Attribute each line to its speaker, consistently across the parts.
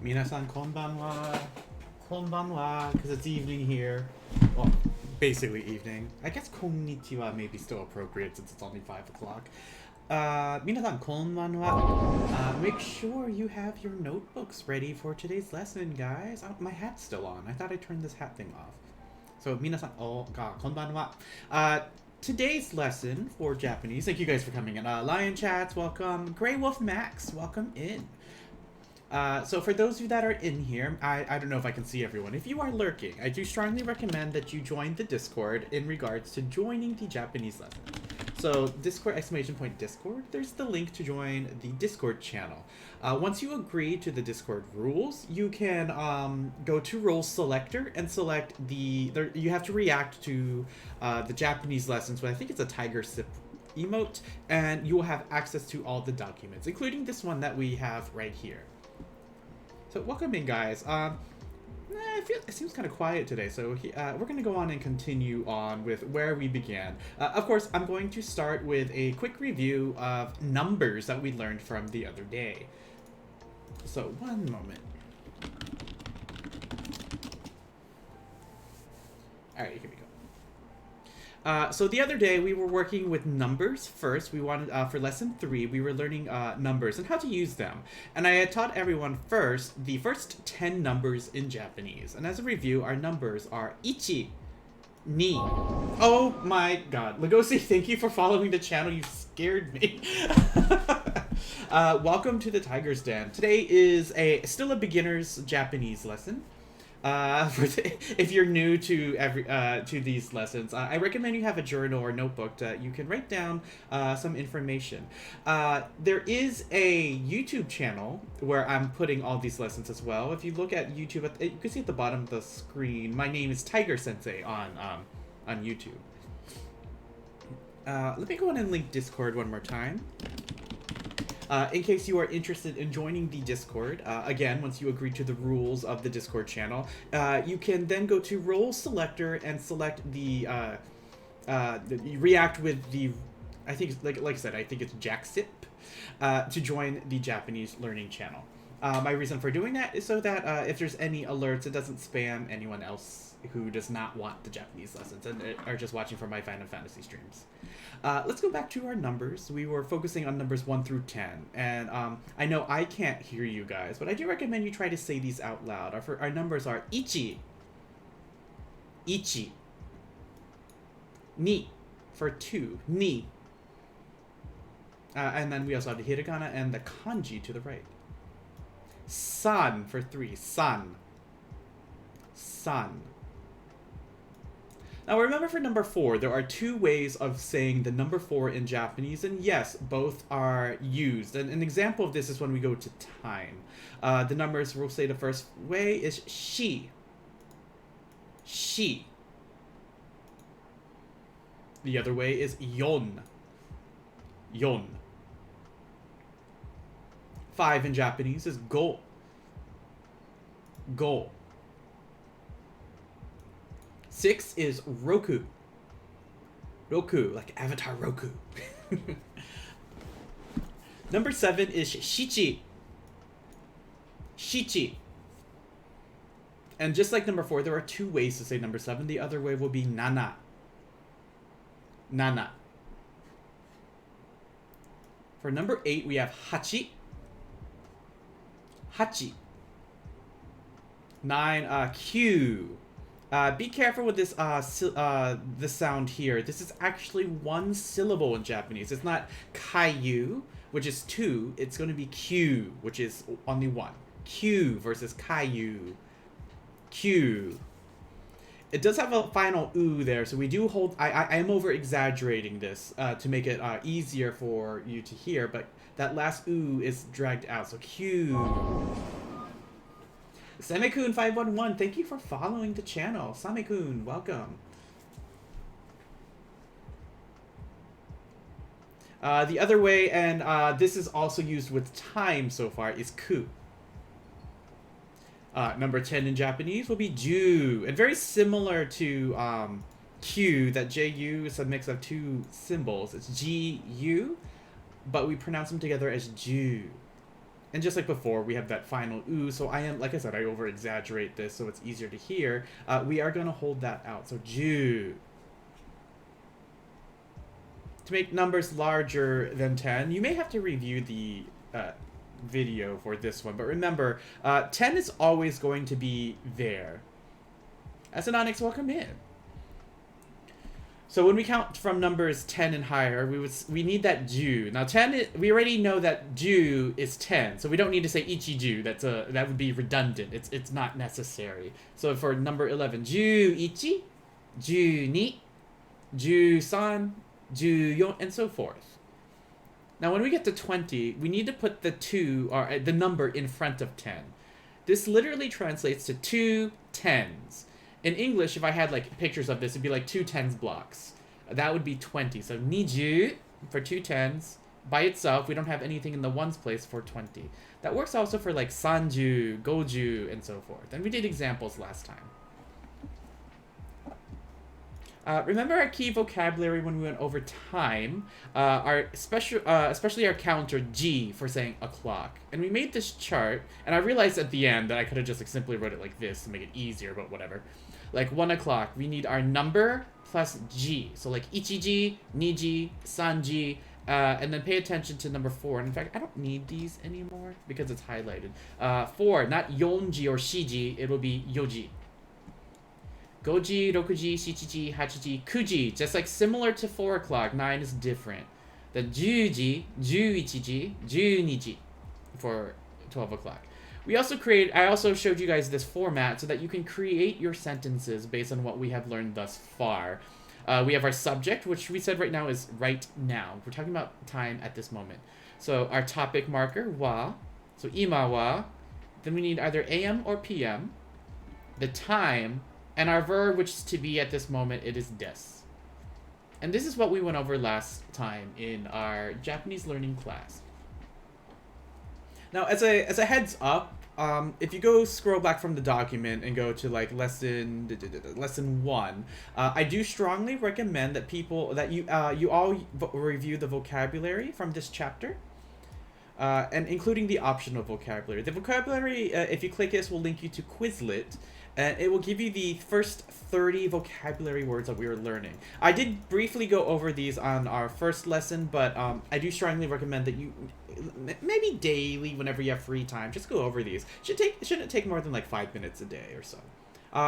Speaker 1: Minasan konbanwa. Konbanwa, because it's evening here. Well, basically evening. I guess konnichiwa may be still appropriate since it's only 5 o'clock. Minasan konbanwa. Make sure you have your notebooks ready for today's lesson, guys. Oh, my hat's still on. I thought I turned this hat thing off. So, minasan, konbanwa. Today's lesson for Japanese, thank you guys for coming in. Lion Chats, welcome. Grey Wolf Max, welcome in. So for those of you that are in here, I don't know if I can see everyone. If you are lurking, I do strongly recommend that you join the Discord in regards to joining the Japanese lesson. So Discord, !Discord, there's the link to join the Discord channel. Once you agree to the Discord rules, you can go to Role Selector and select you have to react to the Japanese lessons, but I think it's a tiger sip emote, and you will have access to all the documents, including this one that we have right here. So welcome in, guys. I feel it seems kind of quiet today, so we're going to go on and continue on with where we began. Of course, I'm going to start with a quick review of numbers that we learned from the other day. So, one moment. Alright, here we go. So the other day, we were working with numbers first. We wanted, for lesson 3, we were learning numbers and how to use them. And I had taught everyone first, the first 10 numbers in Japanese. And as a review, our numbers are ichi, ni. Oh my god. Lugosi, thank you for following the channel. You scared me. Welcome to the Tiger's Den. Today is still a beginner's Japanese lesson. If you're new to these lessons, I recommend you have a journal or notebook that you can write down some information. There is a YouTube channel where I'm putting all these lessons as well. If you look at YouTube, you can see at the bottom of the screen, my name is Tiger Sensei on YouTube. Let me go ahead and link Discord one more time. In case you are interested in joining the Discord, again, once you agree to the rules of the Discord channel, you can then go to Role Selector and select the react with the, I think, like I said, I think it's JAXIP, to join the Japanese learning channel. My reason for doing that is so that if there's any alerts, it doesn't spam anyone else who does not want the Japanese lessons and are just watching for my Final Fantasy streams. Let's go back to our numbers. We were focusing on numbers 1 through 10, and I know I can't hear you guys, but I do recommend you try to say these out loud. Our numbers are ichi, ichi, ni for 2, ni, and then we also have the hiragana and the kanji to the right. San for 3, san, san. Now remember, for number 4, there are 2 ways of saying the number 4 in Japanese, and yes, both are used. And an example of this is when we go to time. The numbers, we'll say the first way is shi. Shi. The other way is yon. Yon. 5 in Japanese is go. Go. 6 is Roku. Roku, like Avatar Roku. Number 7 is Shichi. Shichi. And just like number 4, there are 2 ways to say number 7. The other way will be Nana. Nana. For number 8, we have Hachi. Hachi. 9, Q. Be careful with this this sound here. This is actually 1 syllable in Japanese. It's not kayu, which is 2. It's going to be Q, which is only 1. Q versus kayu. Q. It does have a final oo there, so we do hold. I am over exaggerating this to make it easier for you to hear, but that last oo is dragged out. So Q. Samekun511, thank you for following the channel. Samekun, welcome. The other way, and this is also used with time so far, is ku. Number 10 in Japanese will be ju. And very similar to Q, that Ju is a mix of 2 symbols. It's G-U, but we pronounce them together as ju. And just like before, we have that final oo, so like I said, I over-exaggerate this so it's easier to hear. We are going to hold that out, so ju. To make numbers larger than 10, you may have to review the video for this one, but remember, 10 is always going to be there. As an Onyx, welcome in. So when we count from numbers 10 and higher, we need that ju. Now 10, we already know that ju is 10, so we don't need to say ichi-ju. That would be redundant. It's not necessary. So for number 11, ju ichi, ju ni, ju san, ju yon, and so forth. Now when we get to 20, we need to put the 2 or the number in front of 10. This literally translates to 2 tens. In English, if I had like pictures of this, it'd be like 2 tens blocks. That would be 20. So niju for 2 tens. By itself, we don't have anything in the ones place for 20. That works also for like sanju, goju, and so forth. And we did examples last time. Remember our key vocabulary when we went over time, especially our counter G for saying o'clock. And we made this chart, and I realized at the end that I could have just like simply wrote it like this to make it easier, but whatever. Like 1 o'clock, we need our number plus G. So like ichi-ji, ni-ji, san-ji, and then pay attention to number 4. And in fact, I don't need these anymore because it's highlighted. 4, not yonji or shiji, it will be yoji. Goji, rokuji, shichiji, hachiji, kuji. Just like similar to 4 o'clock, 9 is different. The juji, juichiji, juniji for 12 o'clock. I also showed you guys this format so that you can create your sentences based on what we have learned thus far. We have our subject, which we said right now is right now. We're talking about time at this moment. So our topic marker, wa. So ima wa. Then we need either AM or PM. The time. And our verb, which is to be at this moment, it is des. And this is what we went over last time in our Japanese learning class. Now, as a heads up, if you go scroll back from the document and go to like lesson 1, I do strongly recommend that you all review the vocabulary from this chapter. And including the optional vocabulary. The vocabulary, if you click this, will link you to Quizlet. And it will give you the first 30 vocabulary words that we were learning. I did briefly go over these on our first lesson, but I do strongly recommend that you, maybe daily, whenever you have free time, just go over these. Shouldn't take more than like 5 minutes a day or so.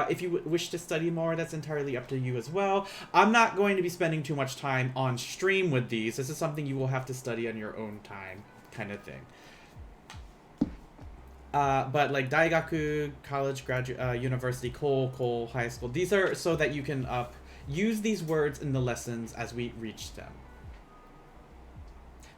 Speaker 1: If you wish to study more, that's entirely up to you as well. I'm not going to be spending too much time on stream with these. This is something you will have to study on your own time, kind of thing. But like daigaku, college, graduate, university, high school, these are so that you can use these words in the lessons as we reach them.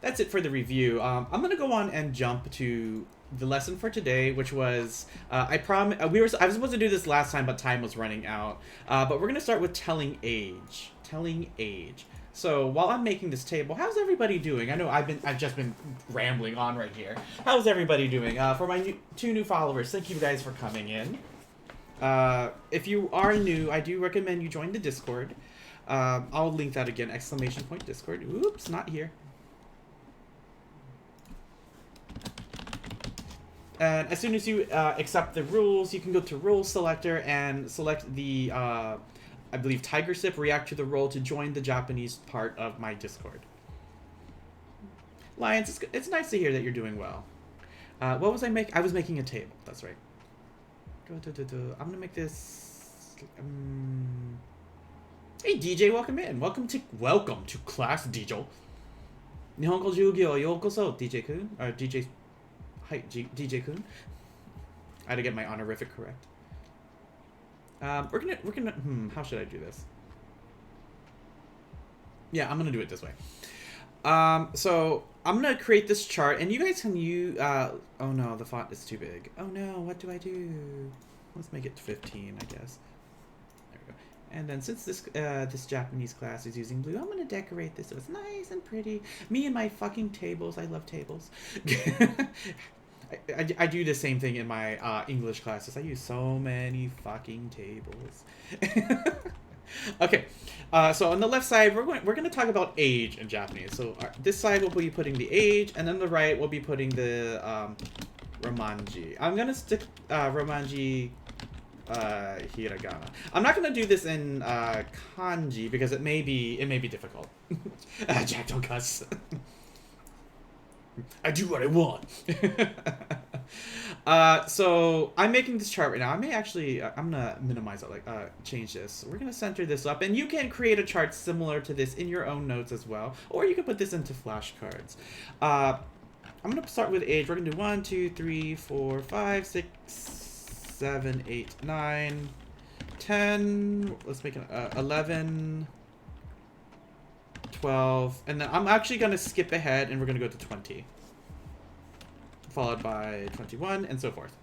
Speaker 1: That's it for the review. I'm gonna go on and jump to the lesson for today, which was I was supposed to do this last time, but time was running out. But we're gonna start with telling age. Telling age. So while I'm making this table, how's everybody doing? I know I've just been rambling on right here. How's everybody doing? For my 2 new followers, thank you guys for coming in. If you are new, I do recommend you join the Discord. I'll link that again, ! Discord. Oops, not here. And as soon as you accept the rules, you can go to Rules Selector and select the I believe Tiger Sip, react to the role to join the Japanese part of my Discord. Lions, it's nice to hear that you're doing well. What was I making? I was making a table. That's right. I'm gonna make this. Hey DJ, welcome in. Welcome to class, DJ. Nihongo Jugyo yokoso, DJ-kun. Or DJ. Hi, DJ-kun. I had to get my honorific correct. We're gonna how should I do this? Yeah, I'm gonna do it this way. So I'm gonna create this chart, and you guys can oh no, the font is too big. Oh no, what do I do? Let's make it 15, I guess. There we go. And then since this Japanese class is using blue, I'm gonna decorate this so it's nice and pretty. Me and my fucking tables. I love tables. I do the same thing in my English classes. I use so many fucking tables. Okay, so on the left side, we're going to talk about age in Japanese. So this side will be putting the age, and then the right will be putting the romanji. I'm gonna stick romanji hiragana. I'm not gonna do this in kanji because it may be difficult. Jack, don't cuss. I do what I want. So I'm making this chart right now. I may actually, I'm gonna minimize it, change this. We're gonna center this up, and you can create a chart similar to this in your own notes as well, or you can put this into flashcards. I'm gonna start with age. We're gonna do 1, 2, 3, 4, 5, 6, 7, 8, 9, 10. Let's make it 11, 12, and then I'm actually gonna skip ahead, and we're gonna go to 20. Followed by 21, and so forth.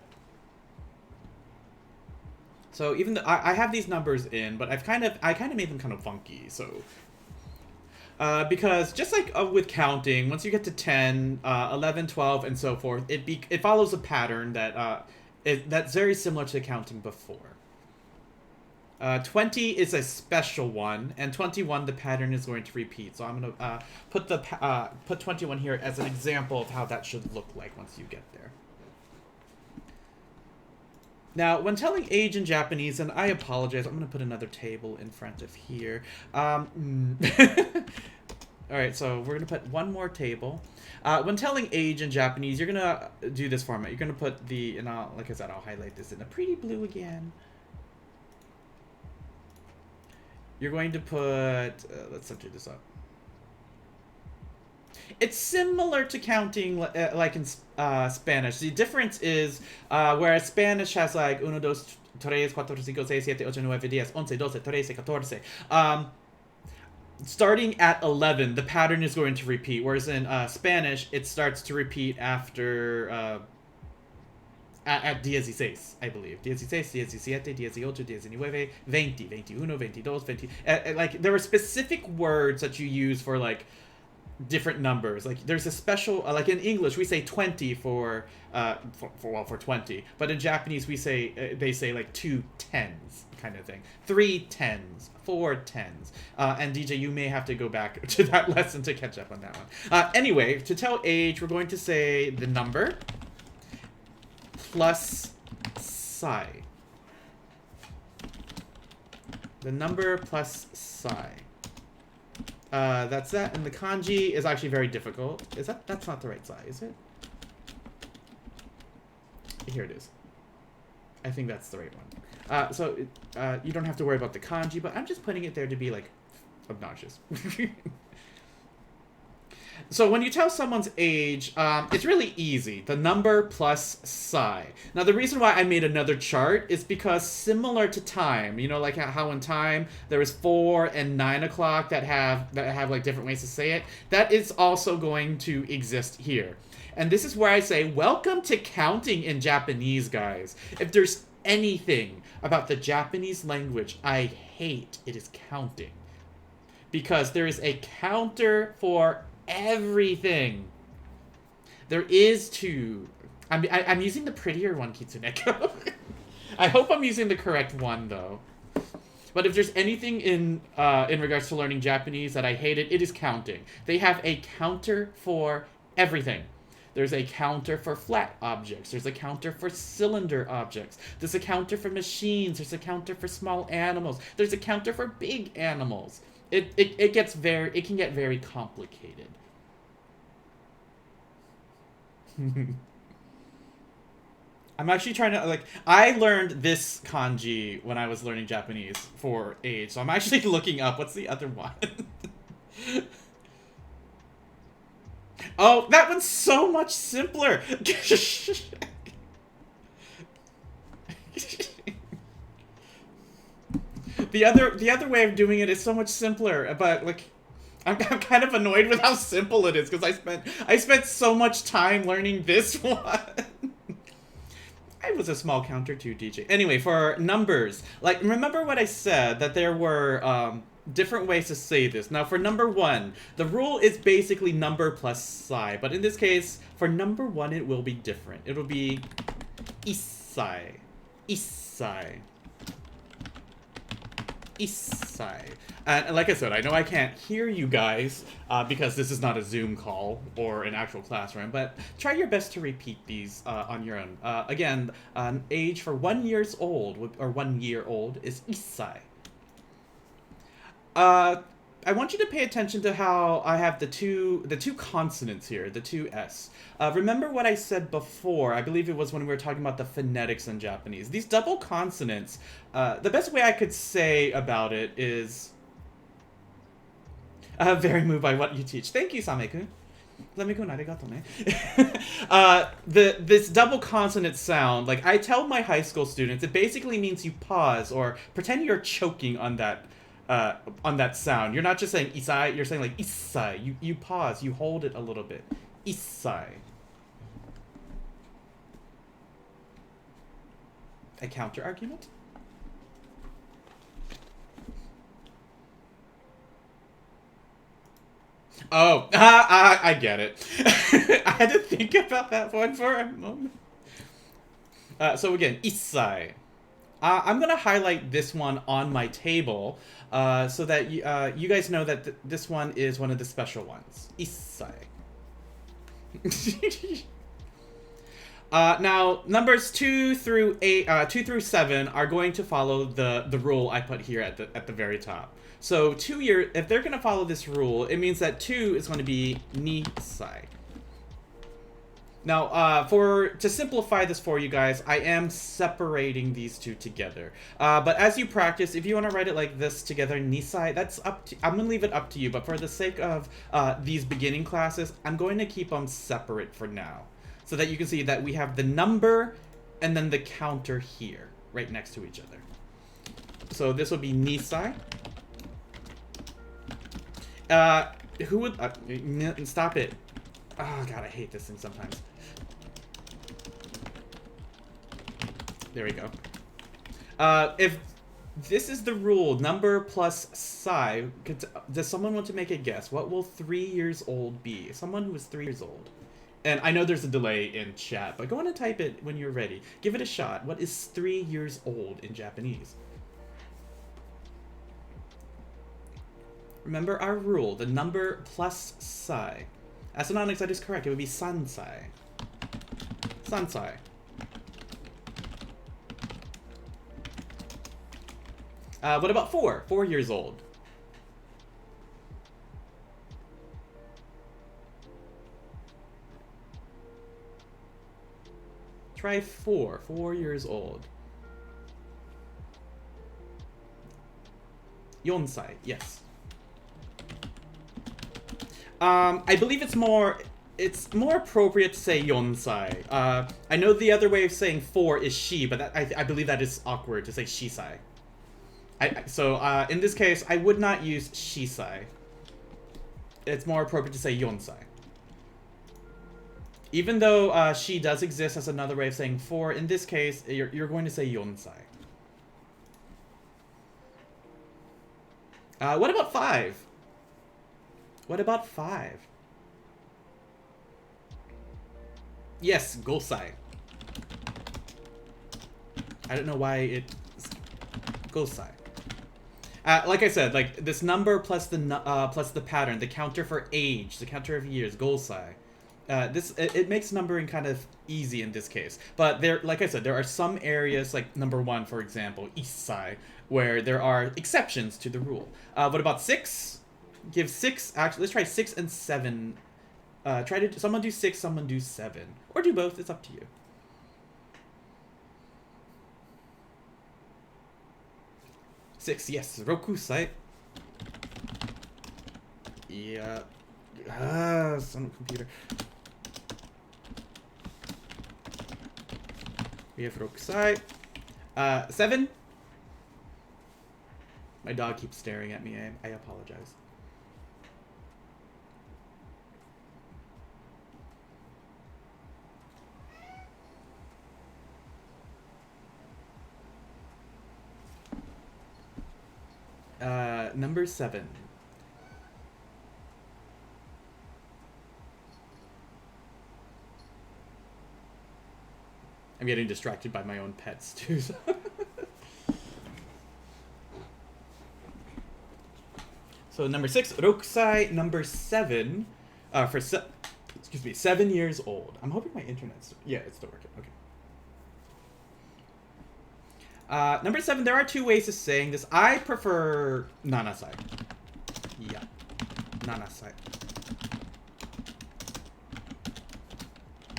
Speaker 1: So even though I have these numbers in, but I kind of made them kind of funky. So because just like with counting, once you get to 10, 11, 12, and so forth, it follows a pattern that that's very similar to counting before. 20 is a special one, and 21 the pattern is going to repeat. So I'm going to put 21 here as an example of how that should look like once you get there. Now, when telling age in Japanese, and I apologize, I'm going to put another table in front of here. All right, so we're going to put one more table. When telling age in Japanese, you're going to do this format. You're going to put the, and like I said, I'll highlight this in a pretty blue again. You're going to put, let's center this up. It's similar to counting like in Spanish. The difference is, whereas Spanish has like 1, 2, 3, 4, 5, 6, 7, 8, 9, 10, 11, 12, 13, 14. Starting at 11, the pattern is going to repeat. Whereas in Spanish, it starts to repeat after at 16, I believe. 16, 17, 18, 19, 20, 21, 22, 20. Like, there are specific words that you use for, like, different numbers. Like, there's a special, like, in English, we say 20 for 20. But in Japanese, we say, they say, like, 2 tens kind of thing. 3 tens. 4 tens. And DJ, you may have to go back to that lesson to catch up on that one. Anyway, to tell age, we're going to say the number plus psi. The number plus psi. That's that. And the kanji is actually very difficult. Is that's not the right psi, is it? Here it is. I think that's the right one. So you don't have to worry about the kanji, but I'm just putting it there to be, like, obnoxious. So when you tell someone's age, it's really easy. The number plus psi. Now, the reason why I made another chart is because similar to time, you know, like how in time there is 4 and 9 o'clock that have like different ways to say it. That is also going to exist here. And this is where I say, welcome to counting in Japanese, guys. If there's anything about the Japanese language I hate, it is counting. Because there is a counter for everything. There is two. I'm using the prettier one, Kitsuneko. I hope I'm using the correct one, though. But if there's anything in regards to learning Japanese that I hated, it is counting. They have a counter for everything. There's a counter for flat objects. There's a counter for cylinder objects. There's a counter for machines. There's a counter for small animals. There's a counter for big animals. It can get very complicated. I'm actually trying to, like, I learned this kanji when I was learning Japanese for age, so I'm actually looking up what's the other one. Oh, that one's so much simpler. The other way of doing it is so much simpler, but, like, I'm kind of annoyed with how simple it is because I spent so much time learning this one. I was a small counter too, DJ. Anyway, for numbers, like, remember what I said, that there were different ways to say this. Now, for number 1, the rule is basically number plus psi, but in this case, for number 1, it will be different. It will be issai, issai, issai. And like I said, I know I can't hear you guys because this is not a Zoom call or an actual classroom, but try your best to repeat these on your own. Again, age for 1 year old or 1 year old is issai. I want you to pay attention to how I have the two consonants here, the two S. Remember what I said before? I believe it was when we were talking about the phonetics in Japanese. These double consonants, the best way I could say about it is... very moved by what you teach. Thank you, Same-kun. Same-kun, arigato ne. This double consonant sound, like I tell my high school students, it basically means you pause or pretend you're choking on that sound. You're not just saying isai, you're saying like isai. You pause, you hold it a little bit. Isai. A counter argument? Oh, I get it. I had to think about that one for a moment. So again, isai. I'm going to highlight this one on my table so that you guys know that this one is one of the special ones. Isai. Now, numbers 2 through 7 are going to follow the rule I put here at the very top. So if they're going to follow this rule, it means that 2 is going to be nisai. Now, to simplify this for you guys, I am separating these two together. But as you practice, if you want to write it like this together, nisai, that's up to... I'm going to leave it up to you, but for the sake of these beginning classes, I'm going to keep them separate for now. So that you can see that we have the number and then the counter here, right next to each other. So this will be nisai. Who would... stop it. Oh, God, I hate this thing sometimes. There we go. If this is the rule, number plus sai, does someone want to make a guess? What will 3 years old be? Someone who is 3 years old. And I know there's a delay in chat, but go on and type it when you're ready. Give it a shot. What is 3 years old in Japanese? Remember our rule, the number plus sai. Astronautics, that is correct. It would be SENSEI. SENSEI. What about 4? 4 years old. Try 4. 4 years old. Yonsai. Yes. I believe it's more appropriate to say yonsai. I know the other way of saying 4 is shi, but I believe that is awkward to say shisai. So in this case, I would not use shisai. It's more appropriate to say yonsai. Even though shi does exist as another way of saying 4, in this case, you're going to say yonsai. What about 5? What about 5? Yes, gosai. I don't know why it's gosai. Like I said, like this number plus the pattern, the counter for age, the counter of years, gosai. It makes numbering kind of easy in this case. But like I said, there are some areas, like number 1, for example, issai, where there are exceptions to the rule. What about 6? Give 6, actually, let's try 6 and 7. Someone do 6, someone do 7. Or do both, it's up to you. Six, yes, rokusai. Yeah. Son of a computer. We have rokusai. 7. My dog keeps staring at me. I apologize. Number 7. I'm getting distracted by my own pets too. So number 6, rokusai. Number 7, excuse me, 7 years old. I'm hoping my internet's, yeah, it's still working. Okay. Number 7, there are 2 ways of saying this. I prefer nanasai. Yeah. nanasai.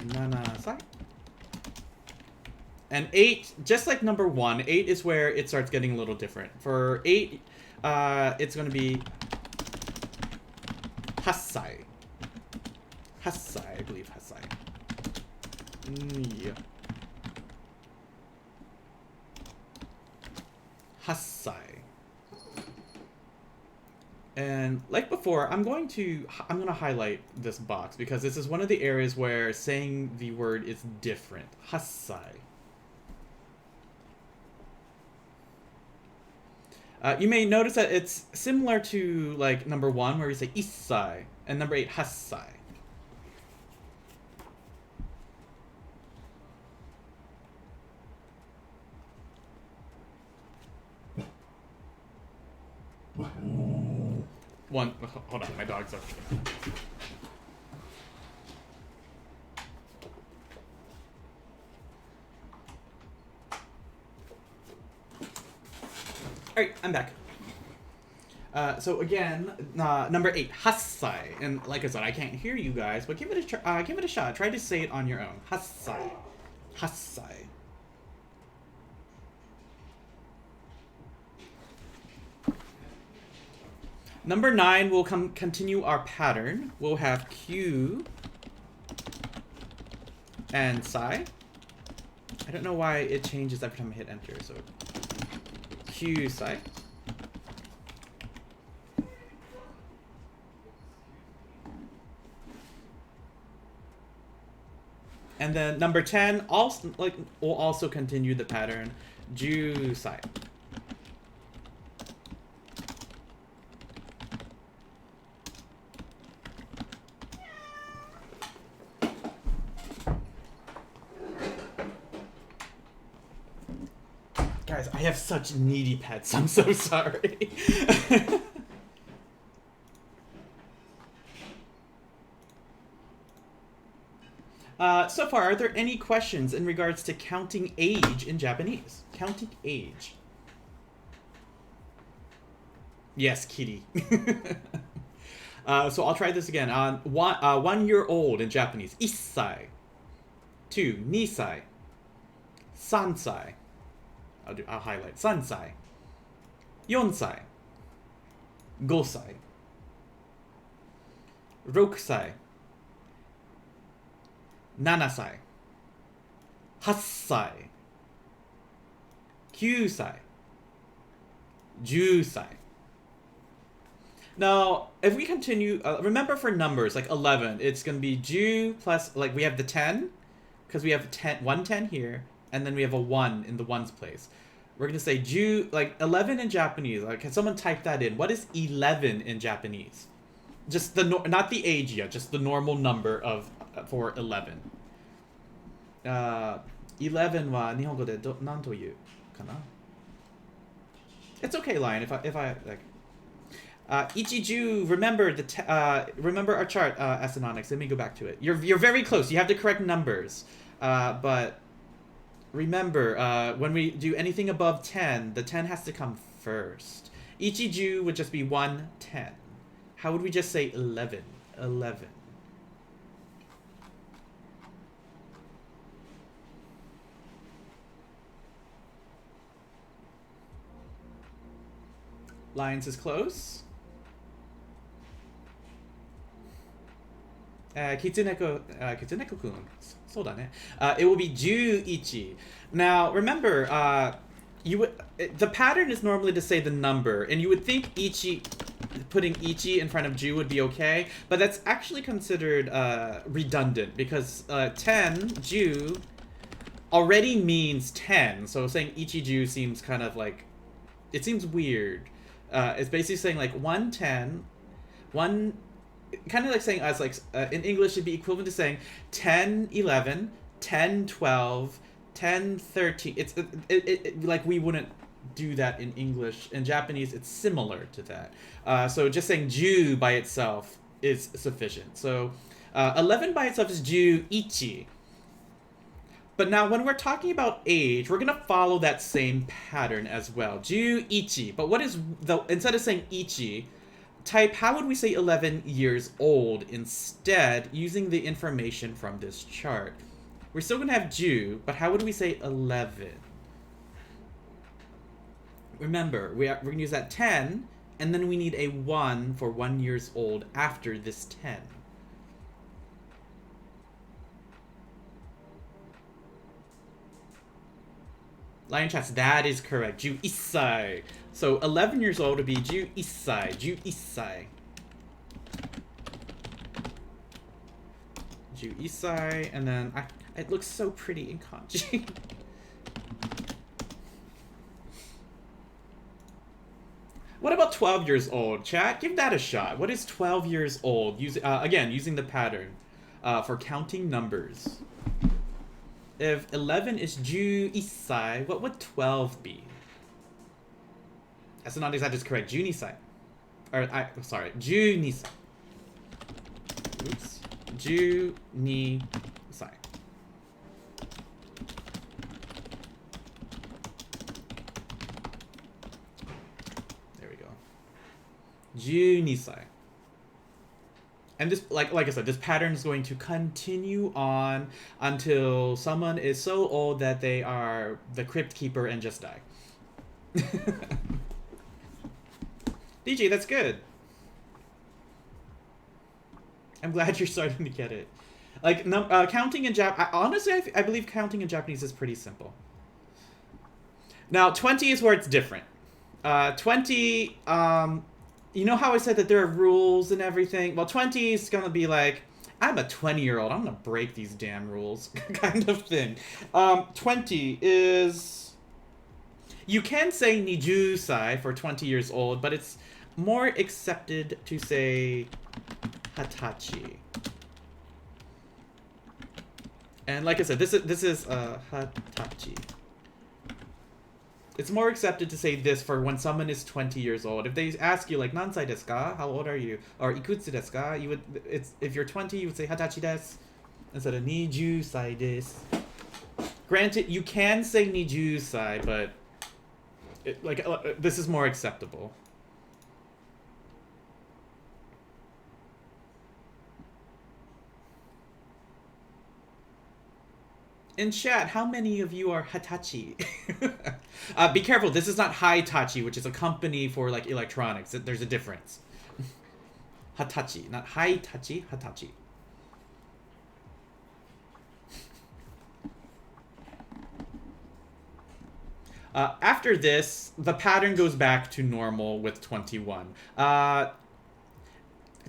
Speaker 1: Nanasai. And 8, just like number 1, 8 is where it starts getting a little different. For 8, it's going to be Hassai. Hassai, I believe Hassai. Yeah. Hassai. And like before, I'm going to highlight this box because this is one of the areas where saying the word is different. Hassai. You may notice that it's similar to like number 1 where we say issai and number 8 hassai. One, hold on, my dog's up. Alright, I'm back. So again, number 8, hassai. And like I said, I can't hear you guys, but give it a shot. Try to say it on your own. Hassai. Hassai. Number 9, we'll continue our pattern. We'll have Q and Sai. I don't know why it changes every time I hit enter, so Q Sai. And then number 10 also will also continue the pattern. Ju Sai. Guys, I have such needy pets. I'm so sorry. So far, are there any questions in regards to counting age in Japanese? Counting age. Yes, kitty. So I'll try this again. 1 year old in Japanese. 1歳. 2, 2歳. 3歳. I'll highlight. 3歳. 4歳. 5歳. 6歳. 7歳. 8歳. 9歳. 10歳. Now, if we continue, remember for numbers, like 11, it's going to be ju plus, like we have the 10, because we have 1 10 here, and then we have a 1 in the ones place. We're going to say ju, like 11 in Japanese. Like, can someone type that in? What is 11 in Japanese? Just the, not the age yet, just the normal number of, for 11. 11 は日本語で何というかな? It's okay, Lion, if I like. Ichiju, remember remember our chart, Asanonics. Let me go back to it. You're very close. You have the correct numbers. But remember, when we do anything above 10, the 10 has to come first. Ichiju would just be 1 10. How would we just say 11? 11. Lions is close. Kitsuneko-kun. So da ne. It will be 11. Now, remember, the pattern is normally to say the number, and you would think putting ichi in front of ju would be okay, but that's actually considered redundant, because 10, ju, already means 10, so saying ichiju seems kind of like, it seems weird. It's basically saying like 110, kind of like saying as like in English it'd be equivalent to saying 10 11, 10 12, 10 13. It's like we wouldn't do that in English. In Japanese it's similar to that. So just saying ju by itself is sufficient. So 11 by itself is ju ichi. But now when we're talking about age, we're going to follow that same pattern as well. Ju ichi. But what is the, instead of saying ichi, type, how would we say 11 years old instead using the information from this chart? We're still going to have Ju, but how would we say 11? Remember, we're going to use that 10, and then we need a 1 for 1 years old after this 10. Lion Chats, that is correct. Ju Issai. So 11 years old would be Ju Issai. Ju Issai. Ju Issai, and then it looks so pretty in kanji. What about 12 years old, chat? Give that a shot. What is 12 years old? Again, using the pattern for counting numbers. If 11 is Ju Issai, what would 12 be? That's not exactly correct. Ju Nisai. Sorry, Ju Nisai. Oops. Ju Nisai. There we go. Ju Nisai. And this, like I said, this pattern is going to continue on until someone is so old that they are the crypt keeper and just die. DJ, that's good. I'm glad you're starting to get it. Like, counting in honestly, I believe counting in Japanese is pretty simple. Now, 20 is where it's different. 20, you know how I said that there are rules and everything? Well, 20 is going to be like, I'm a 20-year-old. I'm going to break these damn rules kind of thing. 20 is... You can say nijusai for 20 years old, but it's more accepted to say hatachi. And like I said, this is hatachi. It's more accepted to say this for when someone is 20 years old. If they ask you, like, nansai desu ka? How old are you? Or ikutsu desu ka? You would, if you're 20, you would say hatachi desu instead of nijusai desu. Granted, you can say nijusai, but this is more acceptable. In chat, how many of you are Hitachi? Be careful, this is not Hitachi, which is a company for like electronics. There's a difference. Hitachi, not Hitachi, Hitachi. After this, the pattern goes back to normal with 21. Kind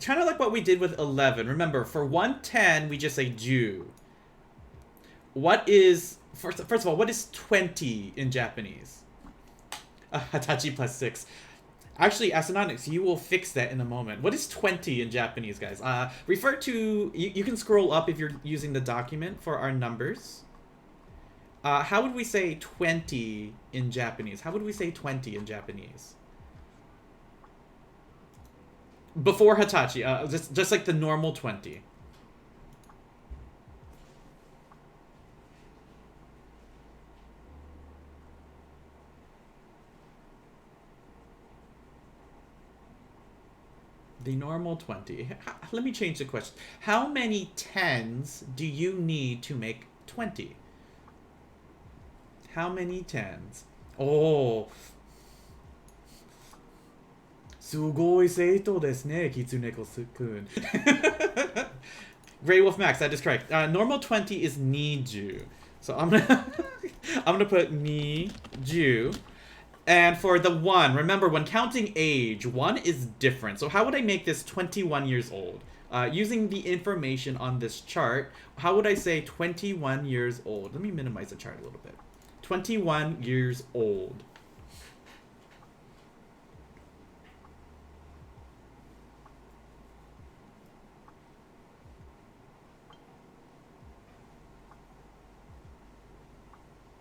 Speaker 1: of like what we did with 11. Remember, for 110, we just say Ju. What is, first of all, what is 20 in Japanese? Hitachi plus 6. Actually, Asanonix, you will fix that in a moment. What is 20 in Japanese, guys? Refer to, you can scroll up if you're using the document for our numbers. How would we say 20 in Japanese? How would we say 20 in Japanese? Before Hitachi, just like the normal 20. The normal 20. Let me change the question. How many tens do you need to make 20? How many tens? Oh. すごい生徒ですね、Kitsuneko-kun. Grey Wolf Max, that is correct. Normal 20 is niju. So I'm gonna put niju. And for the 1, remember, when counting age, 1 is different. So how would I make this 21 years old? Using the information on this chart, how would I say 21 years old? Let me minimize the chart a little bit. 21 years old.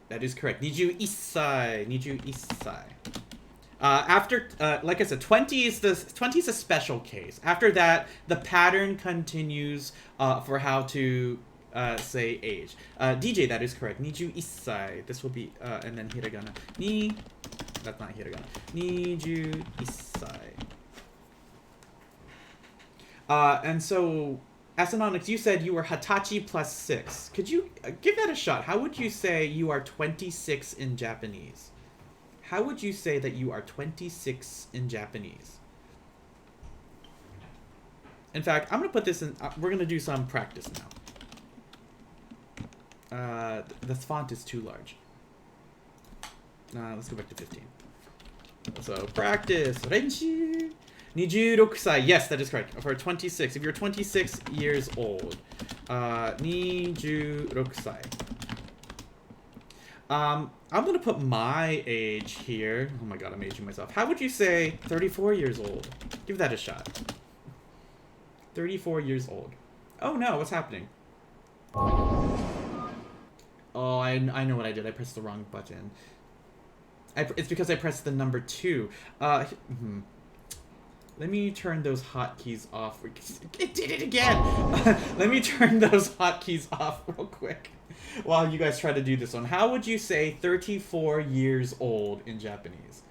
Speaker 1: That is correct. Niju Issai. Niju Issai. After, like I said, 20 is a special case. After that, the pattern continues for how to say age. DJ, that is correct. Niju Issai. This will be, and then hiragana. That's not hiragana. Niju Issai. And so, Asanonix, you said you were Hatachi plus 6. Could you give that a shot? How would you say you are 26 in Japanese? How would you say that you are 26 in Japanese? In fact, I'm going to put this in... we're going to do some practice now. The font is too large. Let's go back to 15. So, practice. Renshi. 26 歳. Yes, that is correct. For 26. If you're 26 years old. 26歳. I'm going to put my age here. Oh my god, I'm aging myself. How would you say 34 years old? Give that a shot. 34 years old. Oh no, what's happening? Oh, I know what I did. I pressed the wrong button. It's because I pressed the number 2. Let me turn those hotkeys off. It did it again! Let me turn those hotkeys off real quick while you guys try to do this one. How would you say 34 years old in Japanese?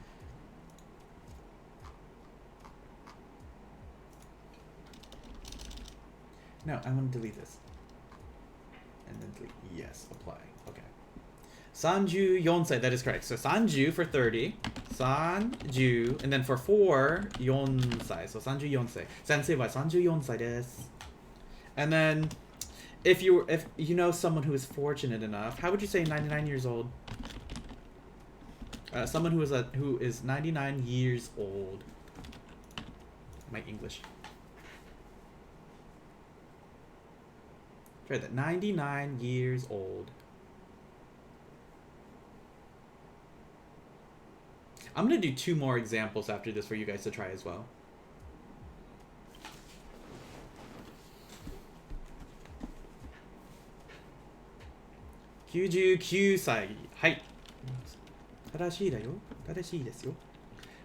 Speaker 1: No, I want to delete this. And then delete. Yes, apply. Okay. 34 歳. That is correct. So 30 for 30. 30. And then for 4, 4 歳. So 34歳. Sensei wa 34歳です. And then if you know someone who is fortunate enough, how would you say 99 years old? Someone who is 99 years old. My English. Try that. 99 years old. I'm going to do 2 more examples after this for you guys to try as well. "99 歳." はい。正しいだよ。正しいですよ。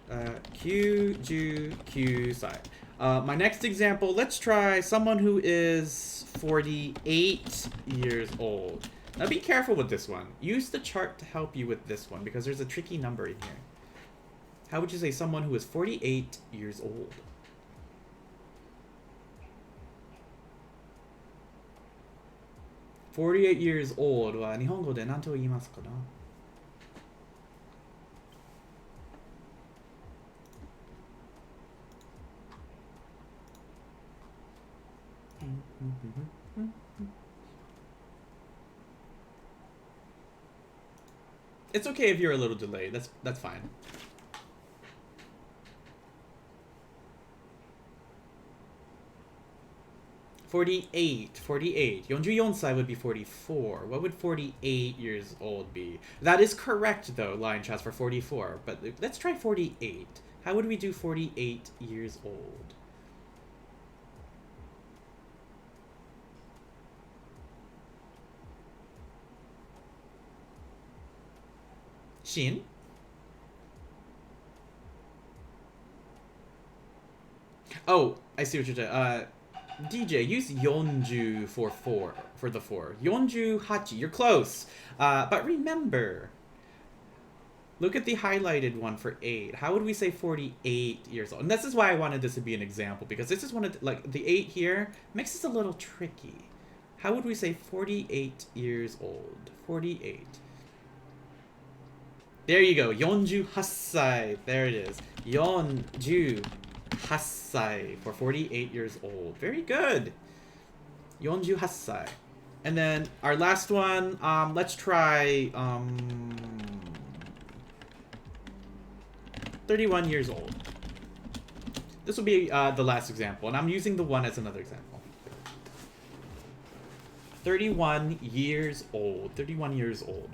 Speaker 1: 99 歳. My next example, let's try someone who is 48 years old. Now be careful with this one. Use the chart to help you with this one because there's a tricky number in here. How would you say someone who is 48 years old? "48 years old" は日本語で何と言いますかな? It's okay if you're a little delayed. That's fine. "48. 44 歳 would be 44. What would 48 years old be? That is correct, though, Lion Chats, for 44. But let's try 48. How would we do 48 years old? Shin? Oh, I see what you're doing. DJ, use 40 for the 4. 48. You're close. But remember, look at the highlighted one for 8. How would we say 48 years old? And this is why I wanted this to be an example, because this is one of the 8 here makes this a little tricky. How would we say 48 years old? 48. There you go. 48 歳. There it is. 48 歳 for 48 years old. Very good. 48歳. And then our last one, let's try 31 years old. This will be the last example, and I'm using the 1 as another example. 31 years old. 31 years old.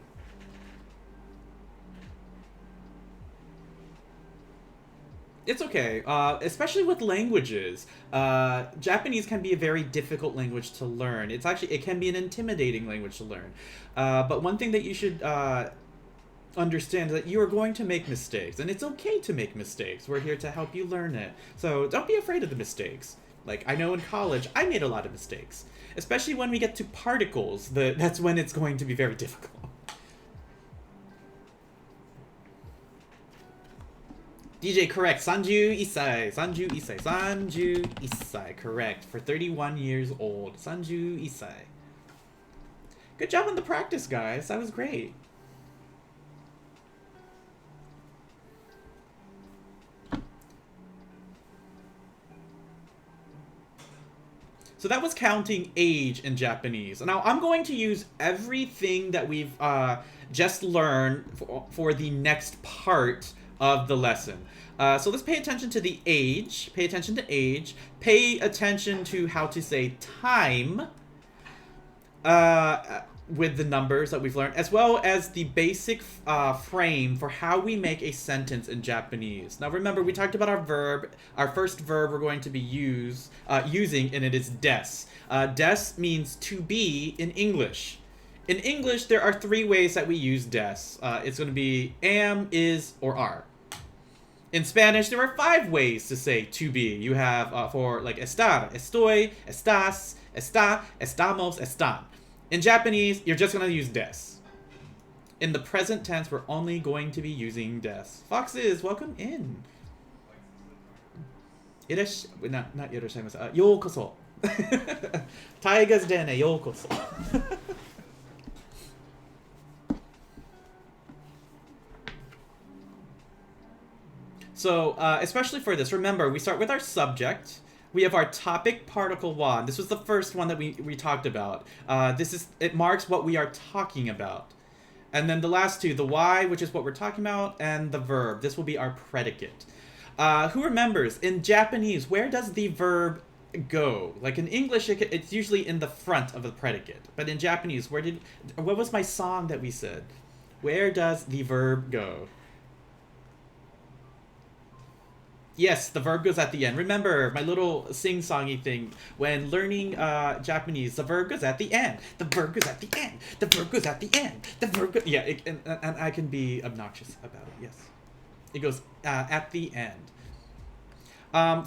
Speaker 1: It's okay, especially with languages. Japanese can be a very difficult language to learn. It can be an intimidating language to learn. But one thing that you should understand is that you are going to make mistakes, and it's okay to make mistakes. We're here to help you learn it. So don't be afraid of the mistakes. Like, I know in college, I made a lot of mistakes. Especially when we get to particles, that's when it's going to be very difficult. DJ, correct. Sanju Isai. Sanju Isai. Sanju Isai. Correct. For 31 years old. Sanju Isai. Good job on the practice, guys. That was great. So that was counting age in Japanese. Now I'm going to use everything that we've just learned for the next part of the lesson. So let's pay attention to the age. Pay attention to age. Pay attention to how to say time with the numbers that we've learned, as well as the basic frame for how we make a sentence in Japanese. Now remember, we talked about our verb. Our first verb we're going to be using, and it is des. Des means to be in English. In English, there are 3 ways that we use des. It's going to be am, is, or are. In Spanish, there are 5 ways to say to be. You have for like estar, estoy, estás, está, estamos, están. In Japanese, you're just going to use des. In the present tense, we're only going to be using des. Foxes, welcome in. Not irashaimasu. Youkoso. Taiga's dene, youkoso. So, especially for this, remember, we start with our subject. We have our topic particle wa. This was the first one that we talked about. It marks what we are talking about. And then the last 2, the why, which is what we're talking about, and the verb. This will be our predicate. Who remembers, in Japanese, where does the verb go? Like in English, it's usually in the front of the predicate. But in Japanese, what was my song that we said? Where does the verb go? Yes, the verb goes at the end. Remember my little sing-songy thing. When learning Japanese, the verb goes at the end. The verb goes at the end. The verb goes at the end. The verb goes... Yeah, and I can be obnoxious about it, yes. It goes at the end.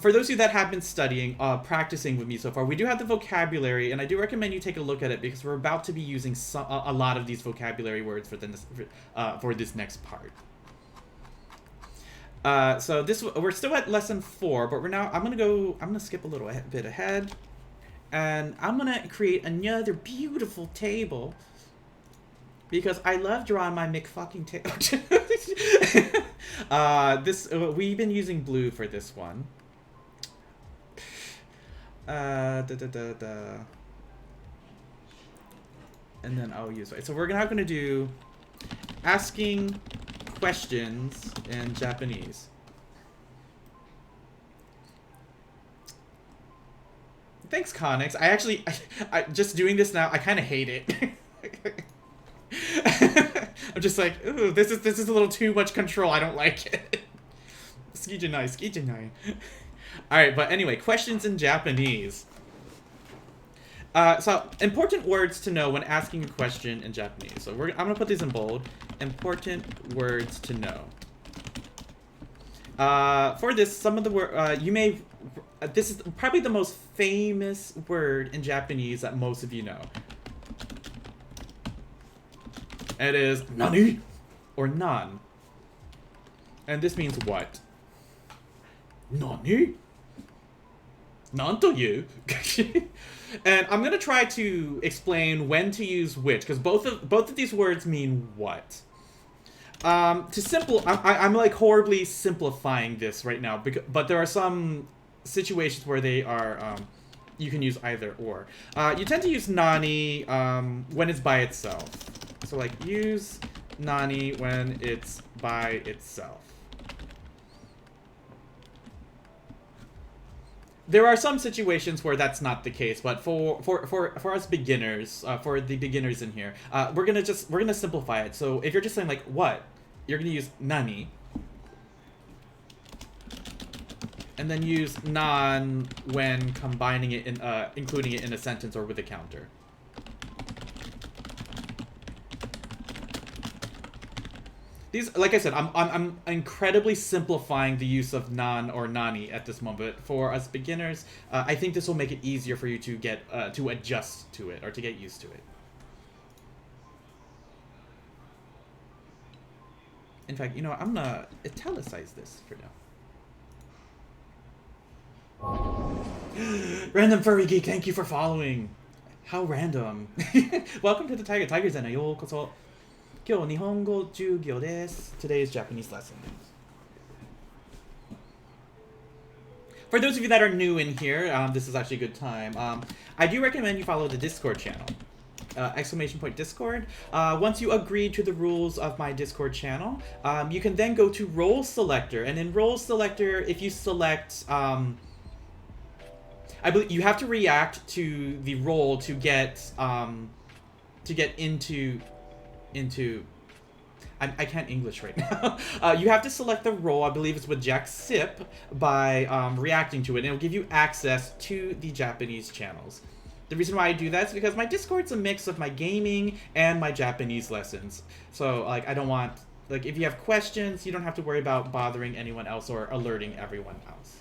Speaker 1: For those of you that have been studying, practicing with me so far, we do have the vocabulary, and I do recommend you take a look at it because we're about to be using a lot of these vocabulary words for this next part. So we're still at lesson 4, but I'm gonna skip a little bit ahead, and I'm gonna create another beautiful table because I love drawing my McFucking table. We've been using blue for this one. And then I'll use it. So we're not gonna do asking questions in Japanese. Thanks, Connix. I just doing this now, I kind of hate it. I'm just like, ooh, this is a little too much control. I don't like it. Skijanai. Alright, but anyway, questions in Japanese. So, important words to know when asking a question in Japanese. So, I'm going to put these in bold. Important words to know. For this, some of the words, this is probably the most famous word in Japanese that most of you know. It is nani or nan. And this means what? Nani? Nan to you? And I'm gonna try to explain when to use which, because both of these words mean what. I'm like horribly simplifying this right now, but there are some situations where they are you can use either or. You tend to use nani when it's by itself. So like use nani when it's by itself. There are some situations where that's not the case, but for us beginners, for the beginners in here, we're gonna simplify it. So if you're just saying like what, you're gonna use nani, and then use nan when combining it in, including it in a sentence or with a counter. These, like I said, I'm incredibly simplifying the use of nan or nani at this moment. For us beginners, I think this will make it easier for you to get to adjust to it or to get used to it. In fact, you know, I'm gonna italicize this for now. Random Furry Geek, thank you for following. How random. Welcome to the Tiger Zen. Yokoso. Kyou Nihongo Jugyo desu. Today's Japanese lesson. For those of you that are new in here, this is actually a good time. I do recommend you follow the Discord channel. !Discord. Once you agree to the rules of my Discord channel, you can then go to Role Selector. And in Role Selector, if you select... I believe you have to react to the role to get into I can't English right now. You have to select the role, I believe it's with Jack Sip, by reacting to it, and it'll give you access to the Japanese channels. The reason why I do that is because my Discord's a mix of my gaming and my Japanese lessons. So, like, I don't want... Like, if you have questions, you don't have to worry about bothering anyone else or alerting everyone else.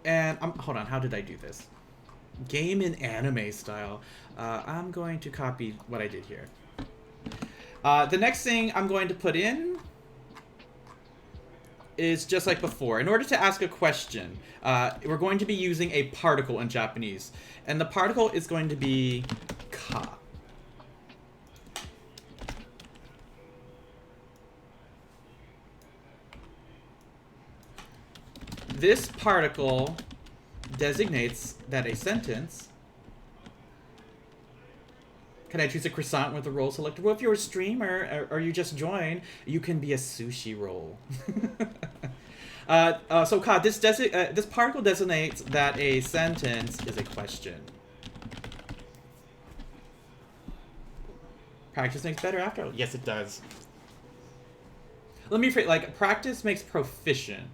Speaker 1: And, hold on, how did I do this? Game in anime style. I'm going to copy what I did here. The next thing I'm going to put in is just like before. In order to ask a question, we're going to be using a particle in Japanese. And the particle is going to be ka. This particle designates that a sentence... Can I choose a croissant with a roll selected? Well, if you're a streamer or you just join, you can be a sushi roll. So, Ka, this particle designates that a sentence is a question. Practice makes better after all. Yes, it does. Let me phrase, like, practice makes proficient.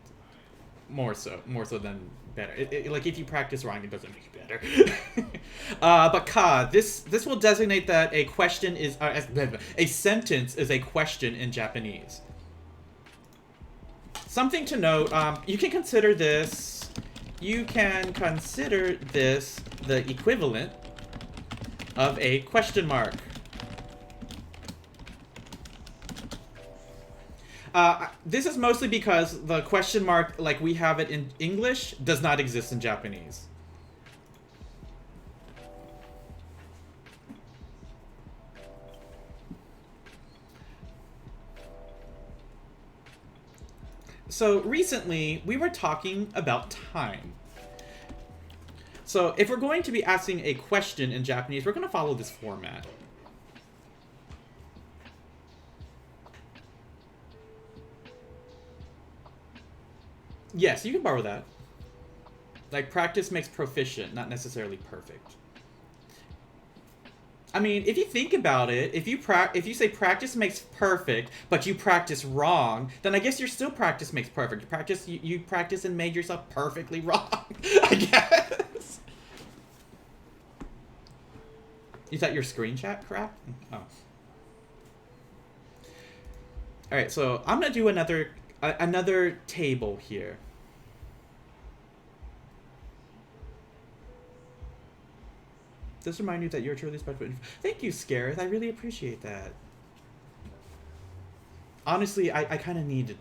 Speaker 1: More so than better. Like, if you practice wrong, it doesn't make you better. But Ka, this will designate that a question is... a sentence is a question in Japanese. Something to note, you can consider this... You can consider this the equivalent of a question mark. This is mostly because the question mark, like we have it in English, does not exist in Japanese. So recently, we were talking about time. So if we're going to be asking a question in Japanese, we're going to follow this format. Yes, you can borrow that. Like, practice makes proficient, not necessarily perfect. I mean, if you think about it, if you say practice makes perfect, but you practice wrong, then I guess you're still practice makes perfect. You practice and made yourself perfectly wrong, I guess. Is that your screen chat crap? Oh. Alright, so I'm gonna do another table here. This reminds you that you're truly special. Thank you, Scareth. I really appreciate that. Honestly, I kind of needed...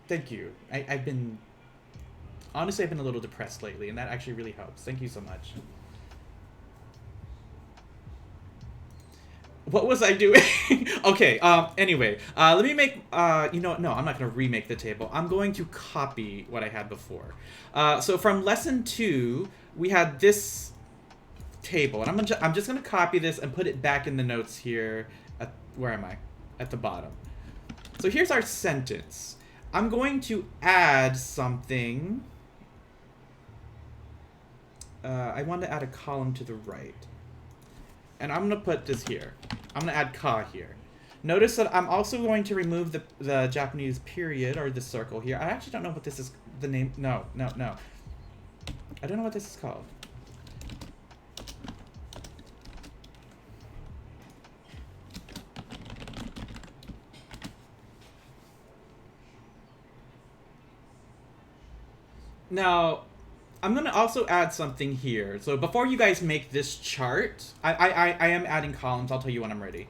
Speaker 1: Thank you. Honestly, I've been a little depressed lately, and that actually really helps. Thank you so much. What was I doing? Okay, anyway, let me make, you know, no, I'm not going to remake the table. I'm going to copy what I had before. So from lesson 2, we had this table, and I'm just going to copy this and put it back in the notes here. Where am I? At the bottom. So here's our sentence. I'm going to add something. I want to add a column to the right. And I'm going to put this here. I'm going to add ka here. Notice that I'm also going to remove the Japanese period, or the circle here. I actually don't know what this is, the name. No. I don't know what this is called. Now, I'm going to also add something here. So before you guys make this chart, I am adding columns. I'll tell you when I'm ready.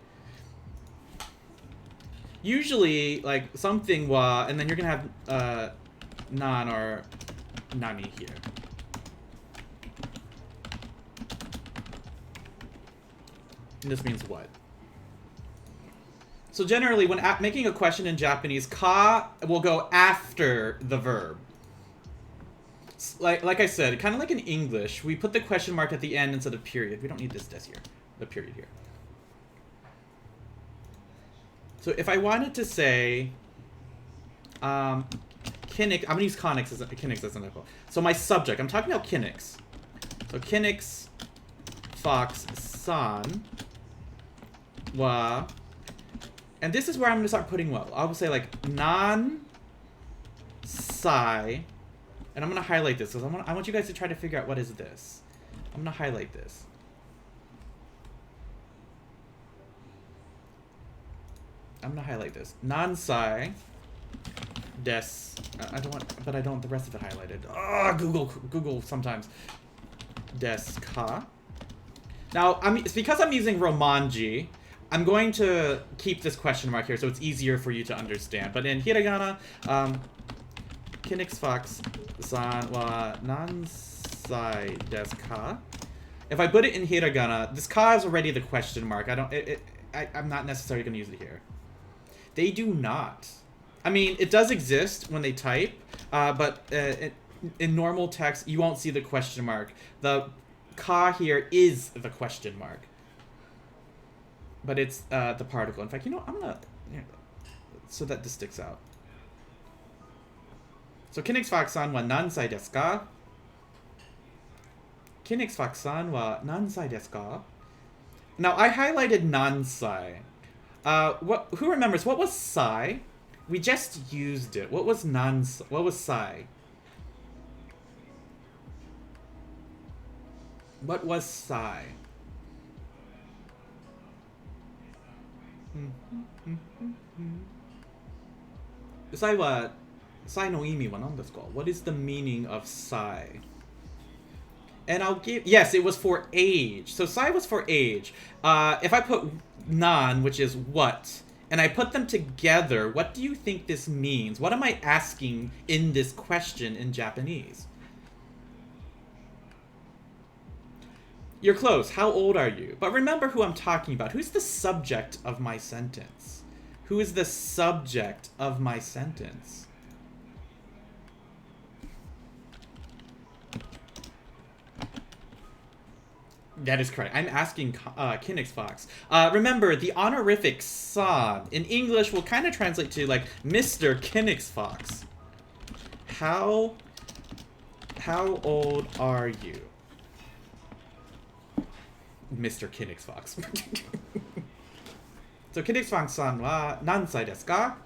Speaker 1: Usually, like, something wa, and then you're gonna have, nan or nani here. And this means what? So generally, when making a question in Japanese, ka will go after the verb. Like I said, kind of like in English, we put the question mark at the end instead of period. We don't need this des here, the period here. So if I wanted to say, Kinnick, I'm gonna use Kinnick as an example. So my subject, I'm talking about Kinnick's. So Kinnick's Fox San wa, and this is where I'm gonna start putting well. I would say like nan sai, and I'm gonna highlight this because I want you guys to try to figure out what is this. I'm gonna highlight this. I'm gonna highlight this. Nansai des. I don't want, but I don't want the rest of it highlighted. Ah, Google sometimes. Des ka. Now, it's because I'm using Romanji, I'm going to keep this question mark here so it's easier for you to understand. But in hiragana, Kinnick's Fox san wa nansai desu ka? If I put it in hiragana, this ka is already the question mark. I'm not necessarily going to use it here. They do not. I mean, it does exist when they type, but in normal text, you won't see the question mark. The ka here is the question mark. But it's the particle. In fact, you know, I'm gonna, so that this sticks out. So Kinnick's Fox-san wa nansai desu ka? Kinnick's Fox-san wa nansai desu ka? Now I highlighted nansai. Who remembers what was sai? We just used it. What was what was sai? What was sai? Sai wa, sai no imi wa nan desu ka? What is the meaning of sai? And I'll give, yes, it was for age. So sai was for age. If I put nan, which is what, and I put them together, what do you think this means? What am I asking in this question in Japanese? You're close. How old are you? But remember who I'm talking about. Who's the subject of my sentence? Who is the subject of my sentence? That is correct. I'm asking Kinnick's Fox. Remember, the honorific san in English will kind of translate to like Mr. Kinnick's Fox. How old are you? Mr. Kinnick's Fox. So Kinnick's Fox-san wa nansai desu ka?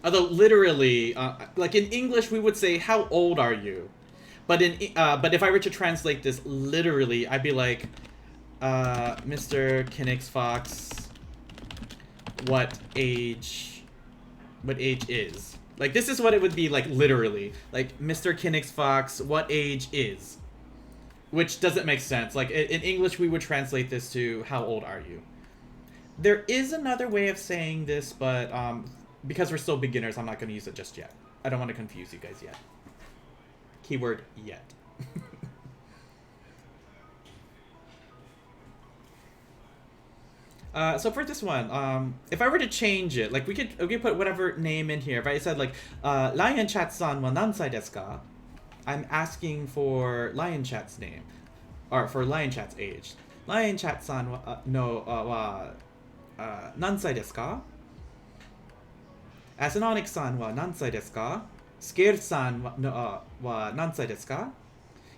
Speaker 1: Although literally, like in English, we would say, "How old are you?" But if I were to translate this literally, I'd be like, "Mr. Kinnick's Fox, what age is?" Like this is what it would be like literally. Like Mr. Kinnick's Fox, what age is? Which doesn't make sense. Like in English, we would translate this to, "How old are you?" There is another way of saying this, but because we're still beginners, I'm not going to use it just yet. I don't want to confuse you guys yet. Keyword yet. So for this one, if I were to change it, like we could put whatever name in here. If I said like, Lion Chat-san wa nansai desu ka? I'm asking for Lion Chat's name, or for Lion Chat's age. Lion Chat-san wa nansai desu ka? Asanonic-san wa nansai desu ka? Scared-san wa nansai desu ka?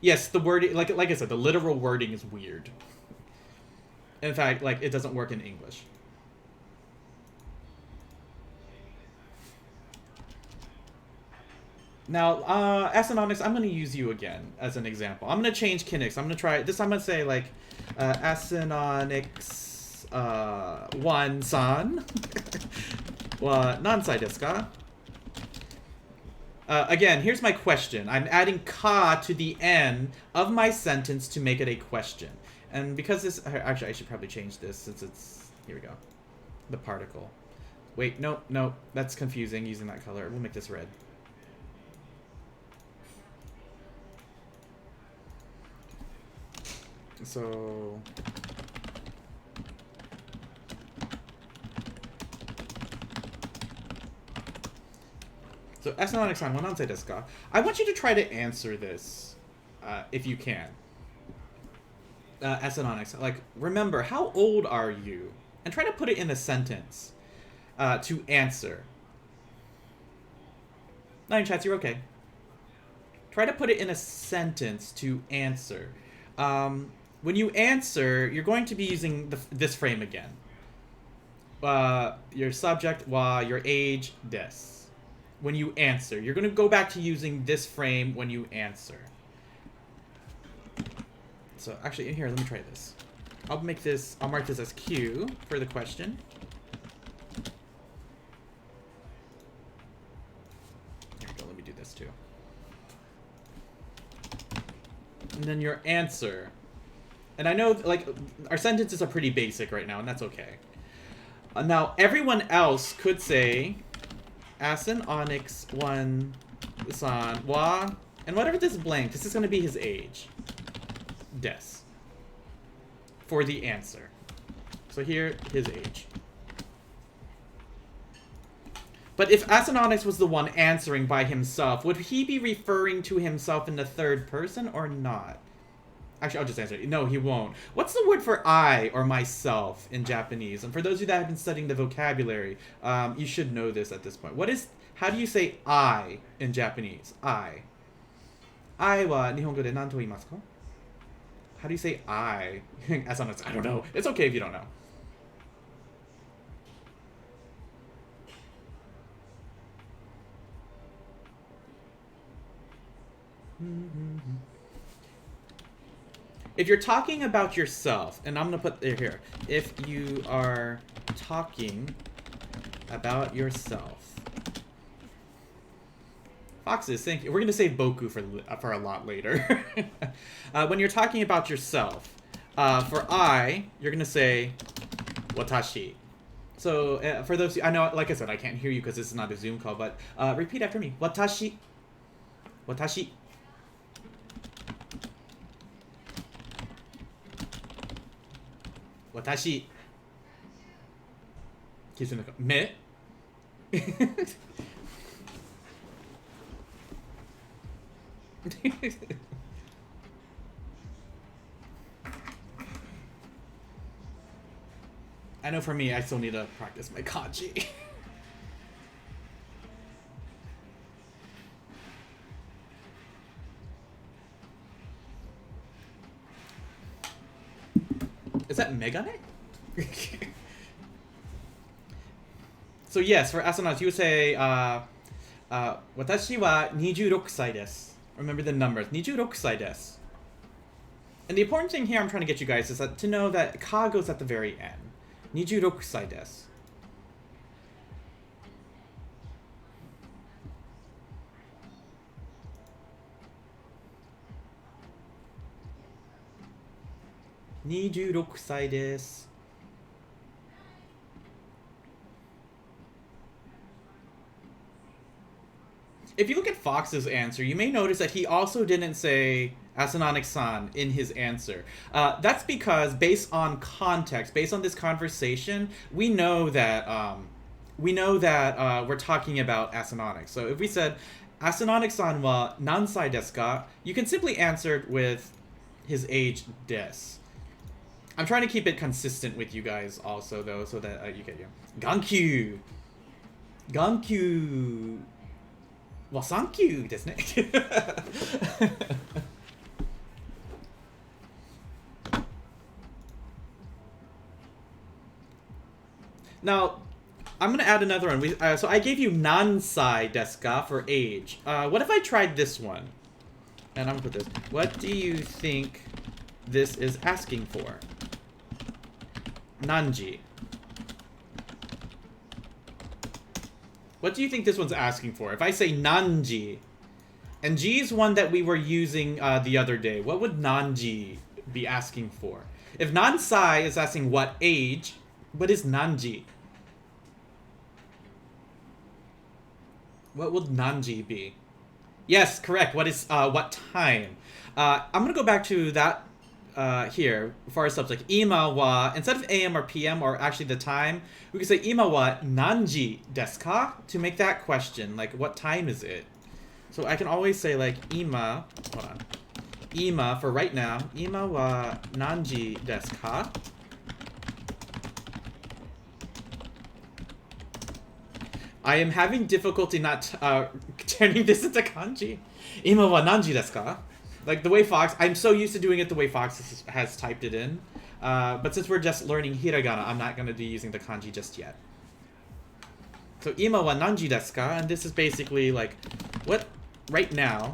Speaker 1: Yes, the wording, like I said, the literal wording is weird. In fact, like, it doesn't work in English. Now, Asanonics, I'm going to use you again as an example. I'm going to change Kinnick's. I'm going to try, this I'm going to say, like, Asanonics 1-san wa nansai desu ka? Again, here's my question. I'm adding ka to the end of my sentence to make it a question. And because this... Actually, I should probably change this since it's... Here we go. The particle. Wait, no. That's confusing using that color. We'll make this red. So... So, Asanonic-san, wa nansai desu ka? I want you to try to answer this, if you can. Asanonic, like, remember, how old are you? And try to put it in a sentence to answer. Nine chats, you're okay. Try to put it in a sentence to answer. When you answer, you're going to be using this frame again. Your subject, wa, your age, desu. When you answer, you're going to go back to using this frame when you answer. So actually, in here, let me try this. I'll mark this as Q for the question. Here we go, let me do this too. And then your answer. And I know, like, our sentences are pretty basic right now, and that's okay. Now, everyone else could say... Asen Onyx 1 san wa, and whatever this blank, this is going to be his age. Des. For the answer. So here, his age. But if Asen Onyx was the one answering by himself, would he be referring to himself in the third person or not? Actually, I'll just answer it. No, he won't. What's the word for I or myself in Japanese? And for those of you that have been studying the vocabulary, you should know this at this point. How do you say I in Japanese? I. I wa nihongo de nan to iimasu ka? How do you say I? As on I don't know. It's okay if you don't know. If you're talking about yourself, and I'm going to put it here. If you are talking about yourself. Foxes, thank you. We're going to save Boku for a lot later. When you're talking about yourself, for I, you're going to say watashi. So for those, I know, like I said, I can't hear you because this is not a Zoom call, but repeat after me. Watashi. Watashi. Watashi. Me. I know for me, I still need to practice my kanji. Is that Megane? So yes, for astronauts, you would say, watashi wa 26 sai desu. Remember the numbers. 26 sai desu. And the important thing here I'm trying to get you guys is to know that ka goes at the very end. 26 sai desu. If you look at Fox's answer, you may notice that he also didn't say Asanonic-san in his answer. That's because, based on context, based on this conversation, we know that we're talking about Asanonic. So if we said Asanonic-san wa nansai desu ka, you can simply answer it with his age desu. I'm trying to keep it consistent with you guys also, though, so that you get you. Gankyu! Gankyu! Well, thank you, desu ne? Now, I'm going to add another one. So I gave you nansai desu ka for age. What if I tried this one? And I'm going to put this. What do you think this is asking for? Nanji. What do you think this one's asking for? If I say nanji, and G is one that we were using the other day, what would nanji be asking for? If nansai is asking what age, what is nanji? What would nanji be? Yes, correct. What is what time? I'm gonna go back to that here for our subject. Ima wa, instead of AM or PM or actually the time, we could say ima wa nanji desu ka to make that question, like what time is it? So I can always say like ima, hold on, ima for right now. Ima wa nanji desu ka? I am having difficulty not turning this into kanji. Ima wa nanji desu ka? Like the way Fox, I'm so used to doing it the way Fox has typed it in. But since we're just learning hiragana, I'm not going to be using the kanji just yet. So ima wa nanji desu ka? And this is basically like, what, right now,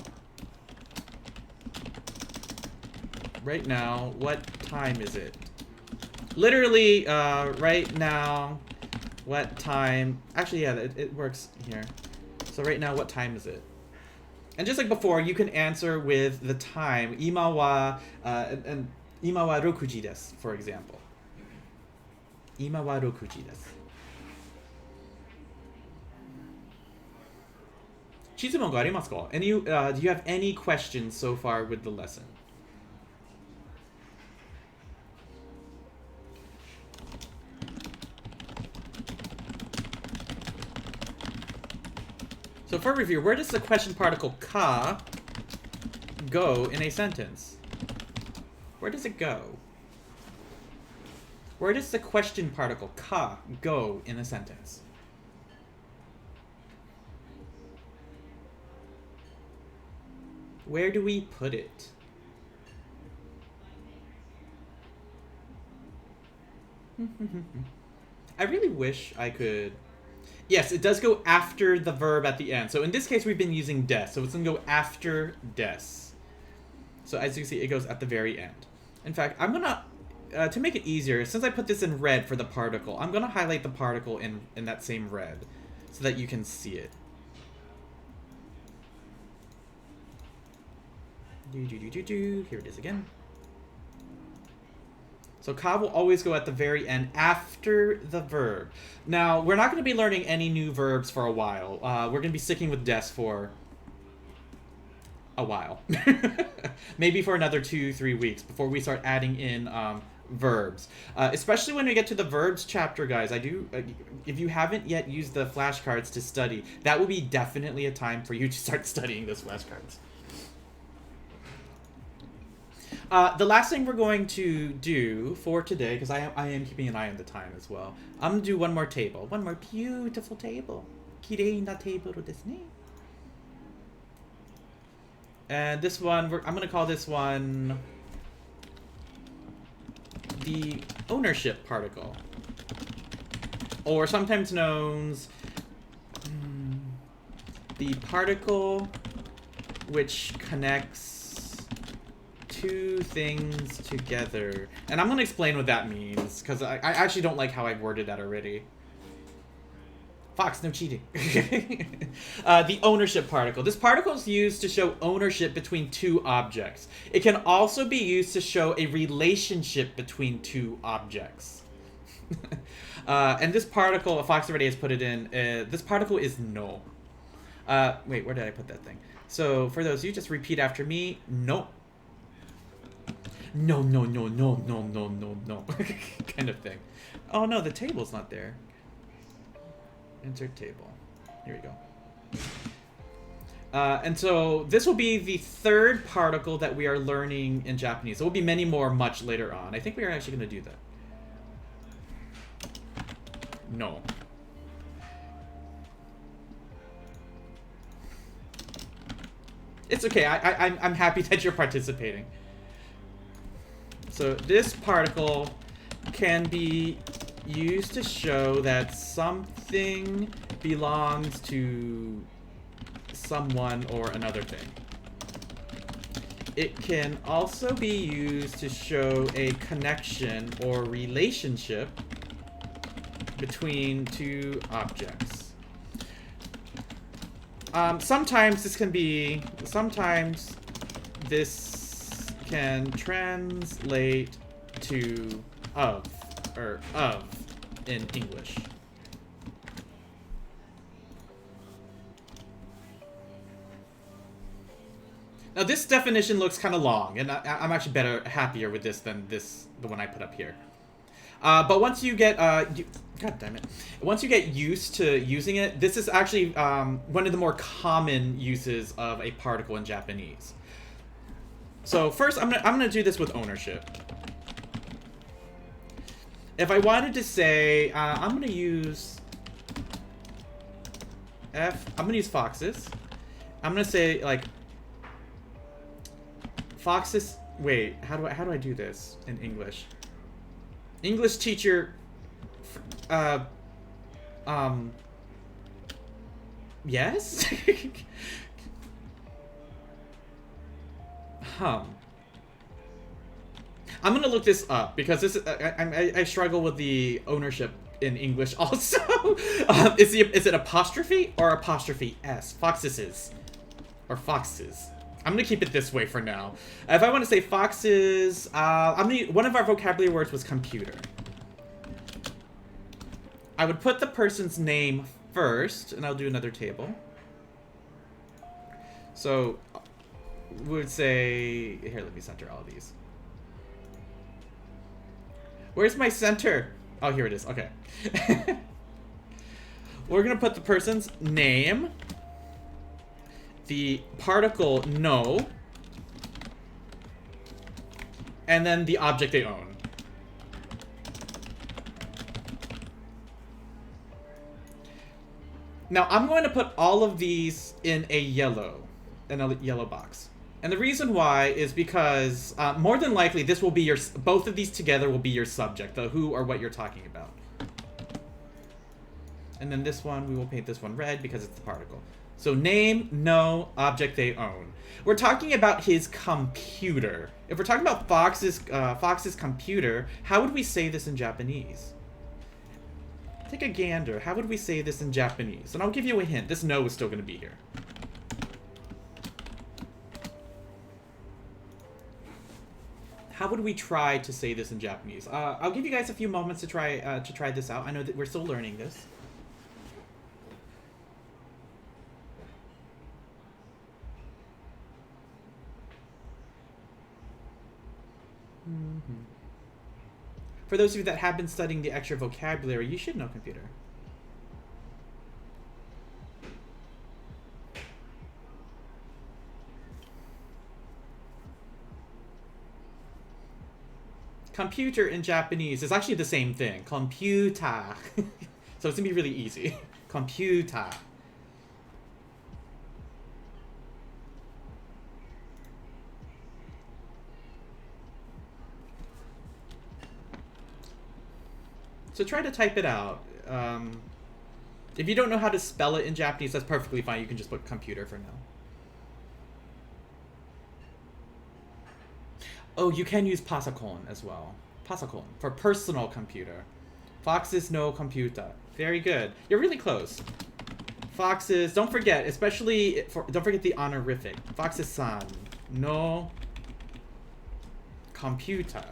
Speaker 1: what time is it? Literally, right now, what time, actually, yeah, it works here. So right now, what time is it? And just like before, you can answer with the time. Ima wa, and ima wa rokuji desu, for example. Ima wa rokuji desu. Chizumon ga arimasu ka? Do you have any questions so far with the lesson? So for review, where does the question particle ka go in a sentence? Where does it go? Where does the question particle ka go in a sentence? Where do we put it? I really wish I could... Yes, it does go after the verb at the end. So in this case, we've been using des. So it's going to go after des. So as you can see, it goes at the very end. In fact, I'm going to make it easier, since I put this in red for the particle, I'm going to highlight the particle in that same red so that you can see it. Here it is again. So ka will always go at the very end after the verb. Now, we're not going to be learning any new verbs for a while. We're going to be sticking with des for a while. Maybe for another 2-3 weeks before we start adding in verbs. Especially when we get to the verbs chapter, guys. If you haven't yet used the flashcards to study, that will be definitely a time for you to start studying those flashcards. The last thing we're going to do for today, because I am keeping an eye on the time as well, I'm going to do one more table. One more beautiful table. Kirei na table desu ne. And this one, I'm going to call this one the ownership particle. Or sometimes known as the particle which connects two things together. And I'm going to explain what that means, because I actually don't like how I've worded that already. Fox, no cheating. The ownership particle. This particle is used to show ownership between two objects. It can also be used to show a relationship between two objects. And this particle, Fox already has put it in, this particle is no. Wait, where did I put that thing? So for those of you, just repeat after me. No. No, no, no, no, no, no, no, no. Kind of thing. Oh no, the table's not there. Insert table. Here we go. And so this will be the third particle that we are learning in Japanese. There will be many more much later on. I think we are actually going to do that. No. It's okay. I'm happy that you're participating. So this particle can be used to show that something belongs to someone or another thing. It can also be used to show a connection or relationship between two objects. Sometimes this can be... Sometimes this can translate to of, or of, in English. Now this definition looks kind of long, and I'm actually happier with this than the one I put up here. But once you get, God damn it. Once you get used to using it, this is actually one of the more common uses of a particle in Japanese. So first, I'm gonna do this with ownership. If I wanted to say, I'm gonna use I'm gonna use foxes. I'm gonna say like foxes. Wait, how do I do this in English? English teacher, yes? I'm gonna look this up because this I struggle with the ownership in English also. Is it apostrophe or apostrophe s? Foxes or foxes? I'm gonna keep it this way for now. If I want to say foxes, one of our vocabulary words was computer. I would put the person's name first, and I'll do another table. So we would say, here, let me center all of these. Where's my center? Oh, here it is. Okay. We're gonna put the person's name, the particle no, and then the object they own. Now I'm going to put all of these in a yellow box. And the reason why is because more than likely this will be both of these together will be your subject, the who or what you're talking about. And then this one, we will paint this one red because it's the particle. So name, no, object they own. We're talking about his computer. If we're talking about Fox's computer, how would we say this in Japanese? Take a gander. How would we say this in Japanese? And I'll give you a hint. This no is still going to be here. How would we try to say this in Japanese? I'll give you guys a few moments to try this out. I know that we're still learning this. For those of you that have been studying the extra vocabulary, you should know computer. Computer in Japanese is actually the same thing. Computer. So it's gonna be really easy. Computer. So try to type it out. If you don't know how to spell it in Japanese, that's perfectly fine. You can just put computer for now. Oh, you can use pasakon as well. Pasakon for personal computer. Foxes no computer. Very good. You're really close. Foxes, don't forget, don't forget the honorific. Foxes-san no computer.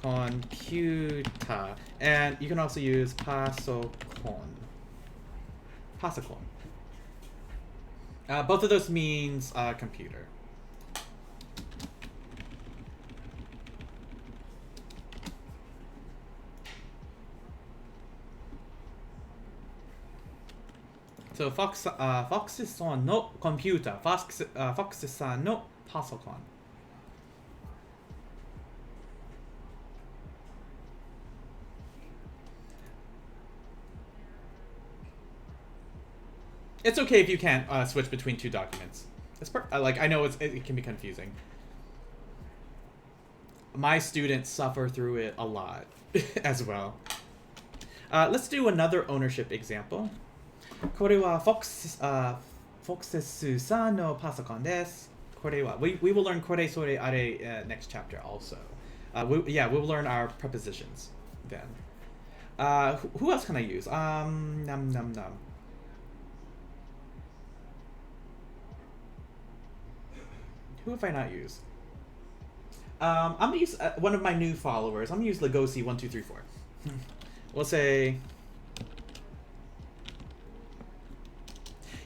Speaker 1: Computer. And you can also use pasokon. Pasokon. Both of those means computer. So Foxes-san no computer. Foxes-san no pasokon. It's okay if you can't switch between two documents. It's I know it can be confusing. My students suffer through it a lot as well. Let's do another ownership example. これは Foxes-san no pasokon desu. これは we will learn これそれあれ next chapter also. We will learn our prepositions then. Who else can I use? Num num num. Who have I not used? I'm gonna use one of my new followers. I'm gonna use Legosi1234. We'll say...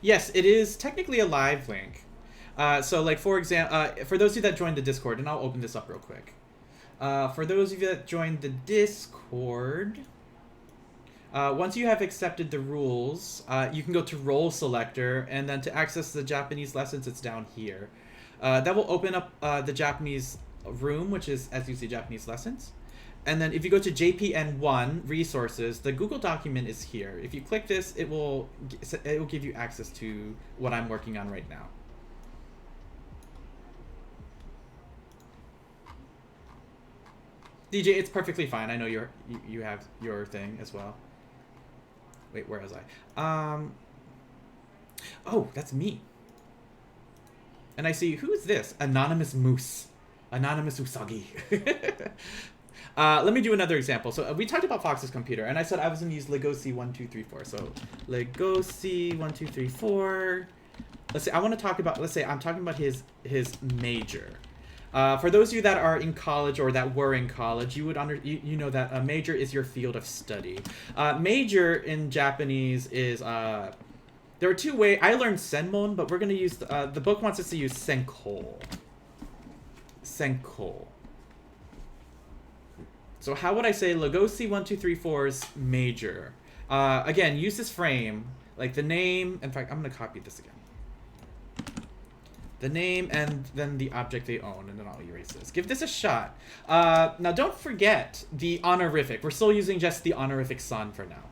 Speaker 1: Yes, it is technically a live link. So, like, for example, for those of you that joined the Discord, and I'll open this up real quick. For those of you that joined the Discord, once you have accepted the rules, you can go to Role Selector, and then to access the Japanese lessons, it's down here. That will open up the Japanese room, which is, as you see, Japanese lessons. And then if you go to JPN 1 resources, the Google document is here. If you click this, it will give you access to what I'm working on right now. DJ, it's perfectly fine. I know you have your thing as well. Wait, where was I? Oh, that's me. And I see, who is this? Anonymous Moose. Anonymous Usagi. Let me do another example. So we talked about Fox's computer, and I said I was going to use Legosi1234. So Legosi1234. Let's say I want to talk about. Let's say I'm talking about his major. For those of you that are in college or that were in college, you would you know that a major is your field of study. Major in Japanese is there are two ways. I learned senmon, but we're going to use the book wants us to use senko. Senko. So how would I say Legosi1234's major? Again, use this frame, like the name. In fact, I'm going to copy this again. The name and then the object they own, and then I'll erase this. Give this a shot. Now, don't forget the honorific. We're still using just the honorific san for now.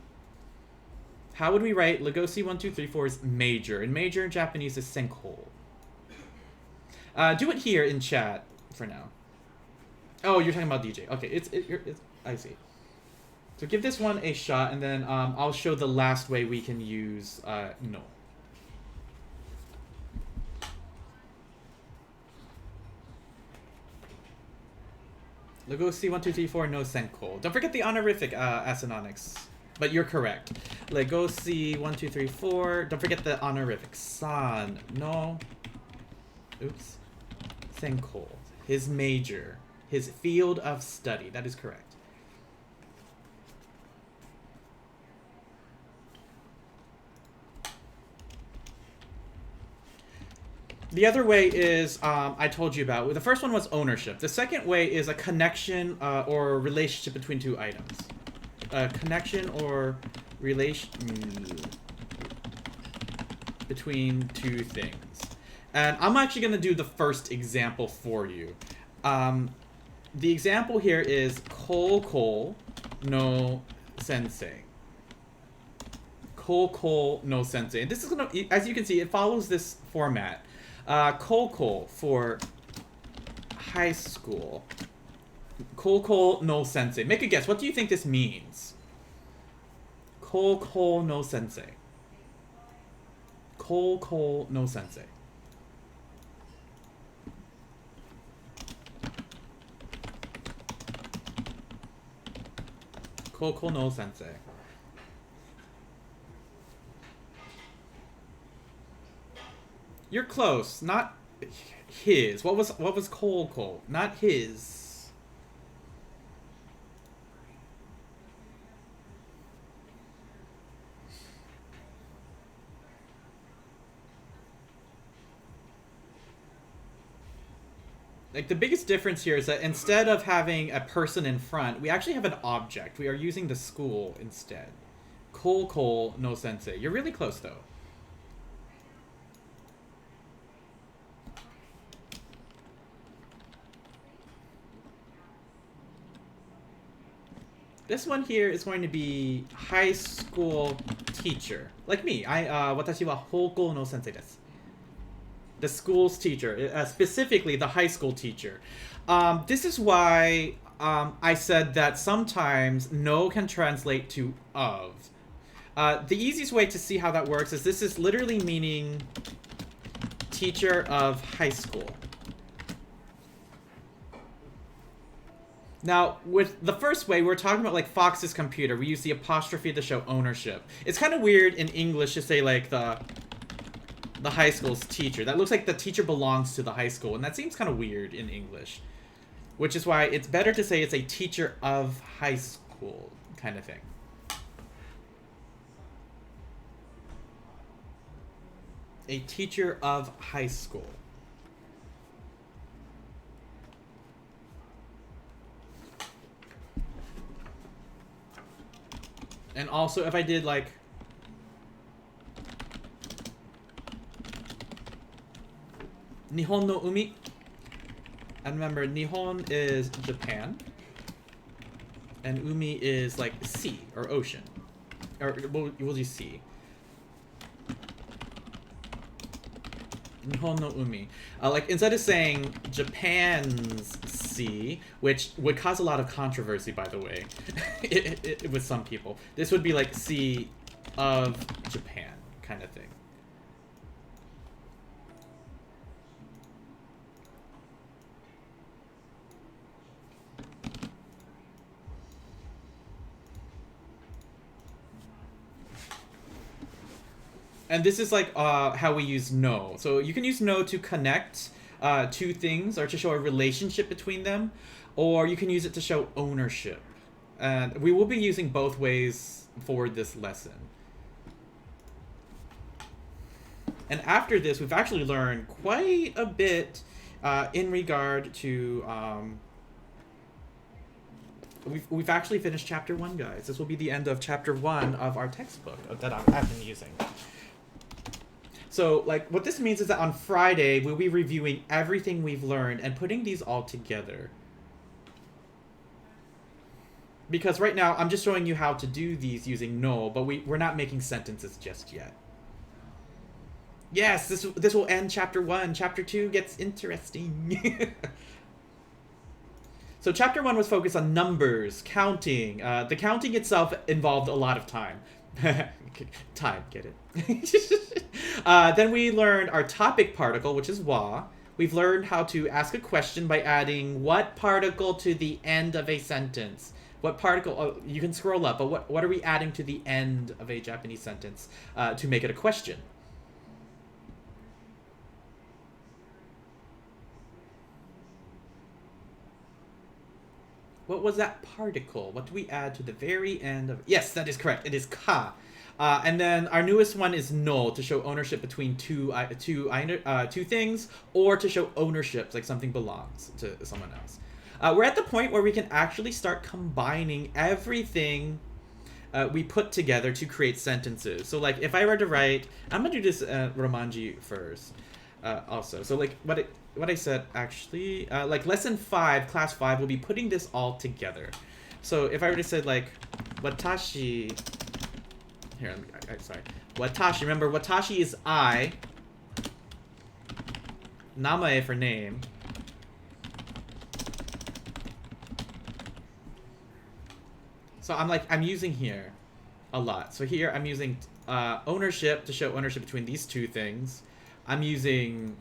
Speaker 1: How would we write Legosi1234's major? And major in Japanese is senko. Do it here in chat for now. Oh, you're talking about DJ. Okay, it's I see. So give this one a shot, and then I'll show the last way we can use no. Legosi1234 no senko. Don't forget the honorific Asanonics. But you're correct. Legosi1234. Don't forget the honorific. San no. Oops. Senko. His major. His field of study. That is correct. The other way is, I told you about. The first one was ownership. The second way is a connection or relationship between two items. A connection or relation between two things. And I'm actually going to do the first example for you. The example here is Koko no Sensei. Koko no Sensei. And this is going to, as you can see, it follows this format. Koko for high school. Koko no Sensei. Make a guess. What do you think this means? Koko no Sensei. Koko no Sensei. Koko no Sensei. You're close. Not his. What was Koko? Not his. Like, the biggest difference here is that instead of having a person in front, we actually have an object. We are using the school instead. Koko no Sensei. You're really close, though. This one here is going to be high school teacher. Like me. Watashi wa houkou no sensei desu. The school's teacher. Specifically, the high school teacher. This is why I said that sometimes no can translate to of. The easiest way to see how that works is this is literally meaning teacher of high school. Now, with the first way, we're talking about, like, Fox's computer. We use the apostrophe to show ownership. It's kind of weird in English to say, like, the the high school's teacher. That looks like the teacher belongs to the high school, and that seems kind of weird in English. Which is why it's better to say it's a teacher of high school kind of thing. A teacher of high school. And also, if I did like Nihon no umi, and remember, Nihon is Japan, and umi is like sea or ocean, or we'll use sea. Nihon no umi. Like, instead of saying Japan's sea, which would cause a lot of controversy, by the way, with some people, this would be like sea of Japan kind of thing. And this is like how we use no. So you can use no to connect two things or to show a relationship between them, or you can use it to show ownership. And we will be using both ways for this lesson. And after this, we've actually learned quite a bit in regard to... We've actually finished chapter 1, guys. This will be the end of chapter 1 of our textbook that I've been using. So, like, what this means is that on Friday, we'll be reviewing everything we've learned and putting these all together. Because right now, I'm just showing you how to do these using no, but we're not making sentences just yet. Yes, this will end chapter 1. Chapter 2 gets interesting. So chapter 1 was focused on numbers, counting. The counting itself involved a lot of time. Time, get it? Then we learned our topic particle, which is wa. We've learned how to ask a question by adding what particle to the end of a sentence. What particle, oh, you can scroll up, but what are we adding to the end of a Japanese sentence to make it a question? What was that particle? What do we add to the very end of... Yes, that is correct. It is ka. And then our newest one is no, to show ownership between two things, or to show ownership, like something belongs to someone else. We're at the point where we can actually start combining everything we put together to create sentences. So, like, if I were to write... I'm going to do this Romanji first, also. So, like, what I said, actually, like, lesson 5, class 5, will be putting this all together. So, if I were to say, like, watashi... Here, sorry. Watashi, remember, watashi is I. Namae for name. So I'm using here a lot. So here I'm using ownership to show ownership between these two things. I'm using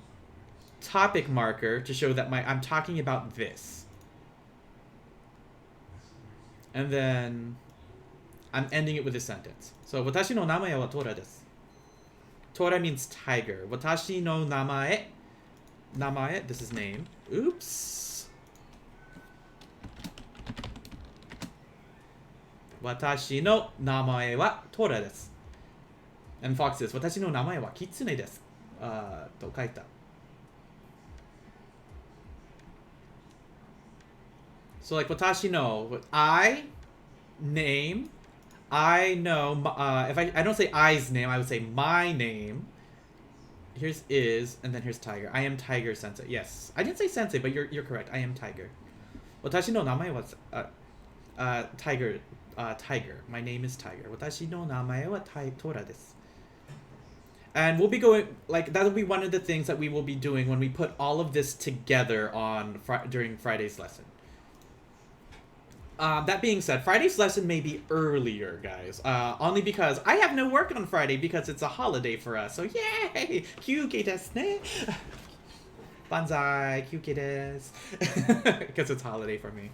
Speaker 1: topic marker to show that I'm talking about this. And then I'm ending it with a sentence. So, watashi no namae wa Tora desu. Tora means tiger. Watashi no namae. Namae, this is name. Oops. Watashi no namae wa Tora desu. And Fox says, watashi no namae wa Kitsune desu. To kaita. So, like, watashi no, I, name, I know, if I don't say I's name, I would say my name. Here's is, and then here's Tiger. I am Tiger Sensei. Yes. I didn't say Sensei, but you're correct. I am Tiger. Watashi no namae wa Tiger. Tiger. My name is Tiger. Watashi no namae wa Tora desu. And we'll be going, like, that'll be one of the things that we will be doing when we put all of this together on during Friday's lesson. That being said, Friday's lesson may be earlier, guys. Only because I have no work on Friday because it's a holiday for us. So, yay! Kyuke desu ne! Banzai! Kyuke desu! Because it's holiday for me.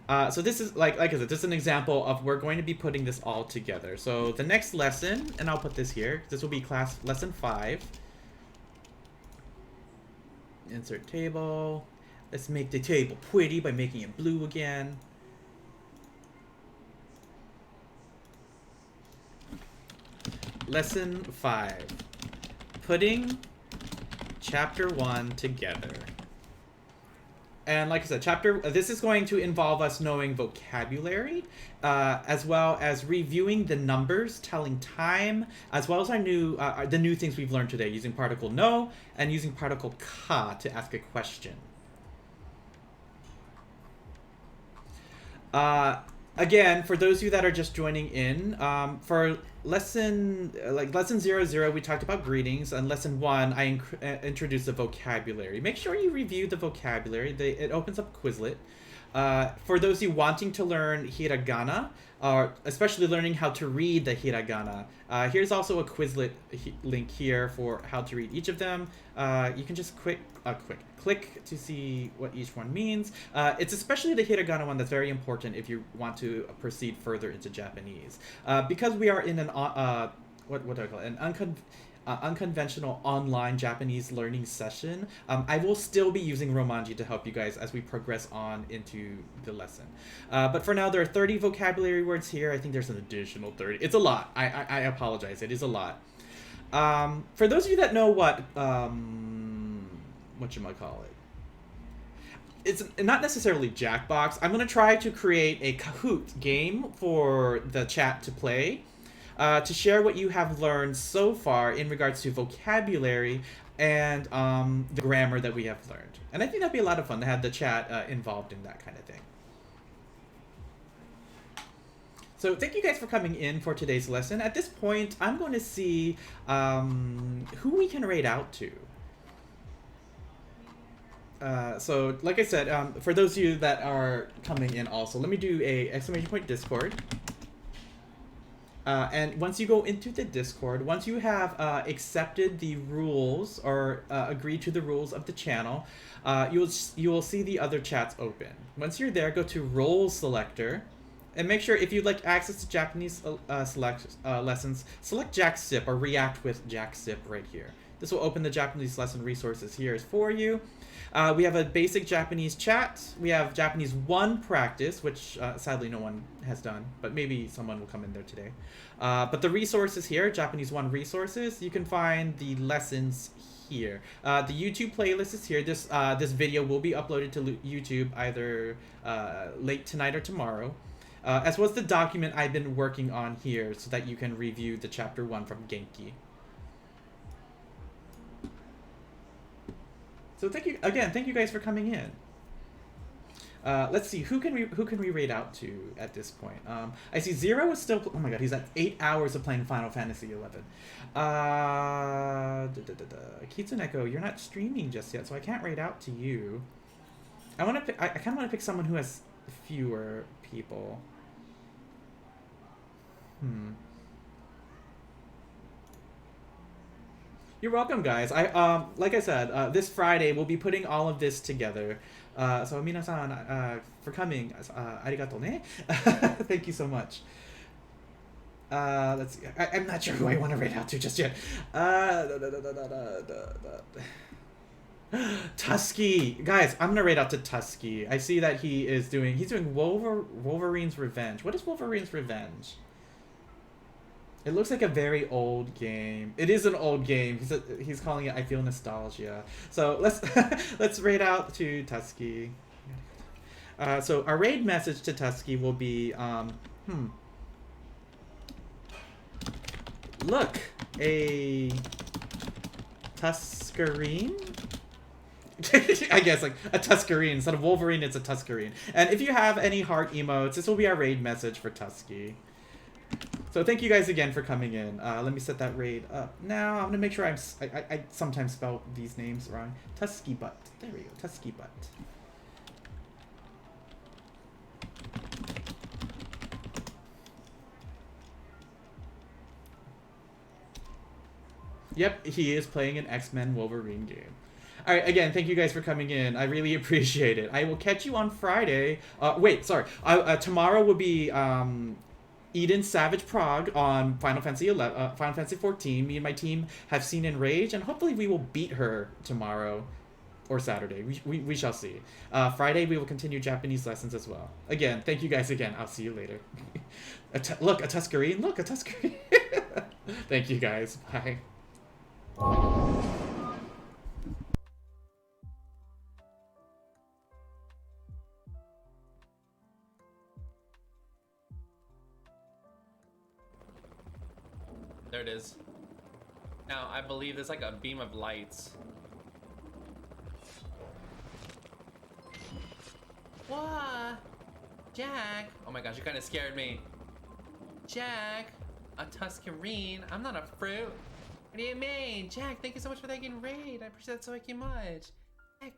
Speaker 1: So this is like I said, this is an example of we're going to be putting this all together. So the next lesson, and I'll put this here. This will be class lesson 5. Insert table. Let's make the table pretty by making it blue again. Lesson 5. Putting chapter 1 together. And like I said, this is going to involve us knowing vocabulary, as well as reviewing the numbers, telling time, as well as the new things we've learned today, using particle no and using particle ka to ask a question. Again, for those of you that are just joining in, for lesson 00, we talked about greetings, and lesson 1, I introduced the vocabulary. Make sure you review the vocabulary. It opens up Quizlet. For those of you wanting to learn hiragana, especially learning how to read the hiragana, here's also a Quizlet link here for how to read each of them. You can just click to see what each one means. It's especially the hiragana one that's very important if you want to proceed further into Japanese. Because we are in an what do I call it? An unconventional online Japanese learning session, I will still be using Romanji to help you guys as we progress on into the lesson. But for now, there are 30 vocabulary words here. I think there's an additional 30. It's a lot. I apologize. It is a lot. For those of you that know whatchamacallit, it's not necessarily Jackbox. I'm going to try to create a Kahoot game for the chat to play, to share what you have learned so far in regards to vocabulary and the grammar that we have learned. And I think that'd be a lot of fun to have the chat involved in that kind of thing. So thank you guys for coming in for today's lesson. At this point, I'm going to see who we can rate out to. So like I said, for those of you that are coming in also, let me do a ! Discord. And once you go into the Discord, once you have accepted the rules or agreed to the rules of the channel, you will see the other chats open. Once you're there, go to Role Selector, and make sure if you'd like access to Japanese lessons, select JackSip or React with JackSip right here. This will open the Japanese lesson resources here for you. We have a basic Japanese chat. We have Japanese 1 practice, which sadly no one has done, but maybe someone will come in there today. But the resources here, Japanese 1 resources, you can find the lessons here. The YouTube playlist is here. This video will be uploaded to YouTube either late tonight or tomorrow. As well as the document I've been working on here so that you can review the chapter 1 from Genki. So thank you guys for coming in. Let's see, who can we rate out to at this point? I see Zero is still, oh my god, he's at 8 hours of playing Final Fantasy 11. Kitsuneko, you're not streaming just yet, so I can't rate out to you. I kind of want to pick someone who has fewer people. You're welcome, guys. Like I said, this Friday we'll be putting all of this together. So minasan, for coming, arigato ne. Thank you so much. Let's see. I'm not sure who I want to rate out to just yet. Tusky, guys, I'm gonna rate out to Tusky. I see that he's doing Wolverine's Revenge. What is Wolverine's Revenge? It looks like a very old game. It is an old game. He's calling it I Feel Nostalgia. So let's rate out to Tusky. So our raid message to Tusky will be look, a Tuscarine? I guess like a Tuscarine. Instead of Wolverine, it's a Tuscarine. And if you have any heart emotes, this will be our raid message for Tusky. So thank you guys again for coming in. Let me set that raid up now. I'm gonna make sure I sometimes spell these names wrong. Tusky Butt. There we go. Tusky Butt. Yep, he is playing an X-Men Wolverine game. All right, again, thank you guys for coming in. I really appreciate it. I will catch you on Friday. Wait, sorry. Tomorrow will be Eden Savage Prague on Final Fantasy 11, Final Fantasy 14. Me and my team have seen Enrage, and hopefully we will beat her tomorrow or Saturday. We shall see. Friday we will continue Japanese lessons as well. Again, thank you guys again. I'll see you later. Look, a Tuscarene. Look, a Tuscarene. Thank you guys. Bye.
Speaker 2: There it is. Now, I believe there's like a beam of lights. What? Jack? Oh my gosh, you kind of scared me. Jack? A Tuscarene? I'm not a fruit. What do you mean? Jack, thank you so much for that raid. I appreciate that so much. Jack.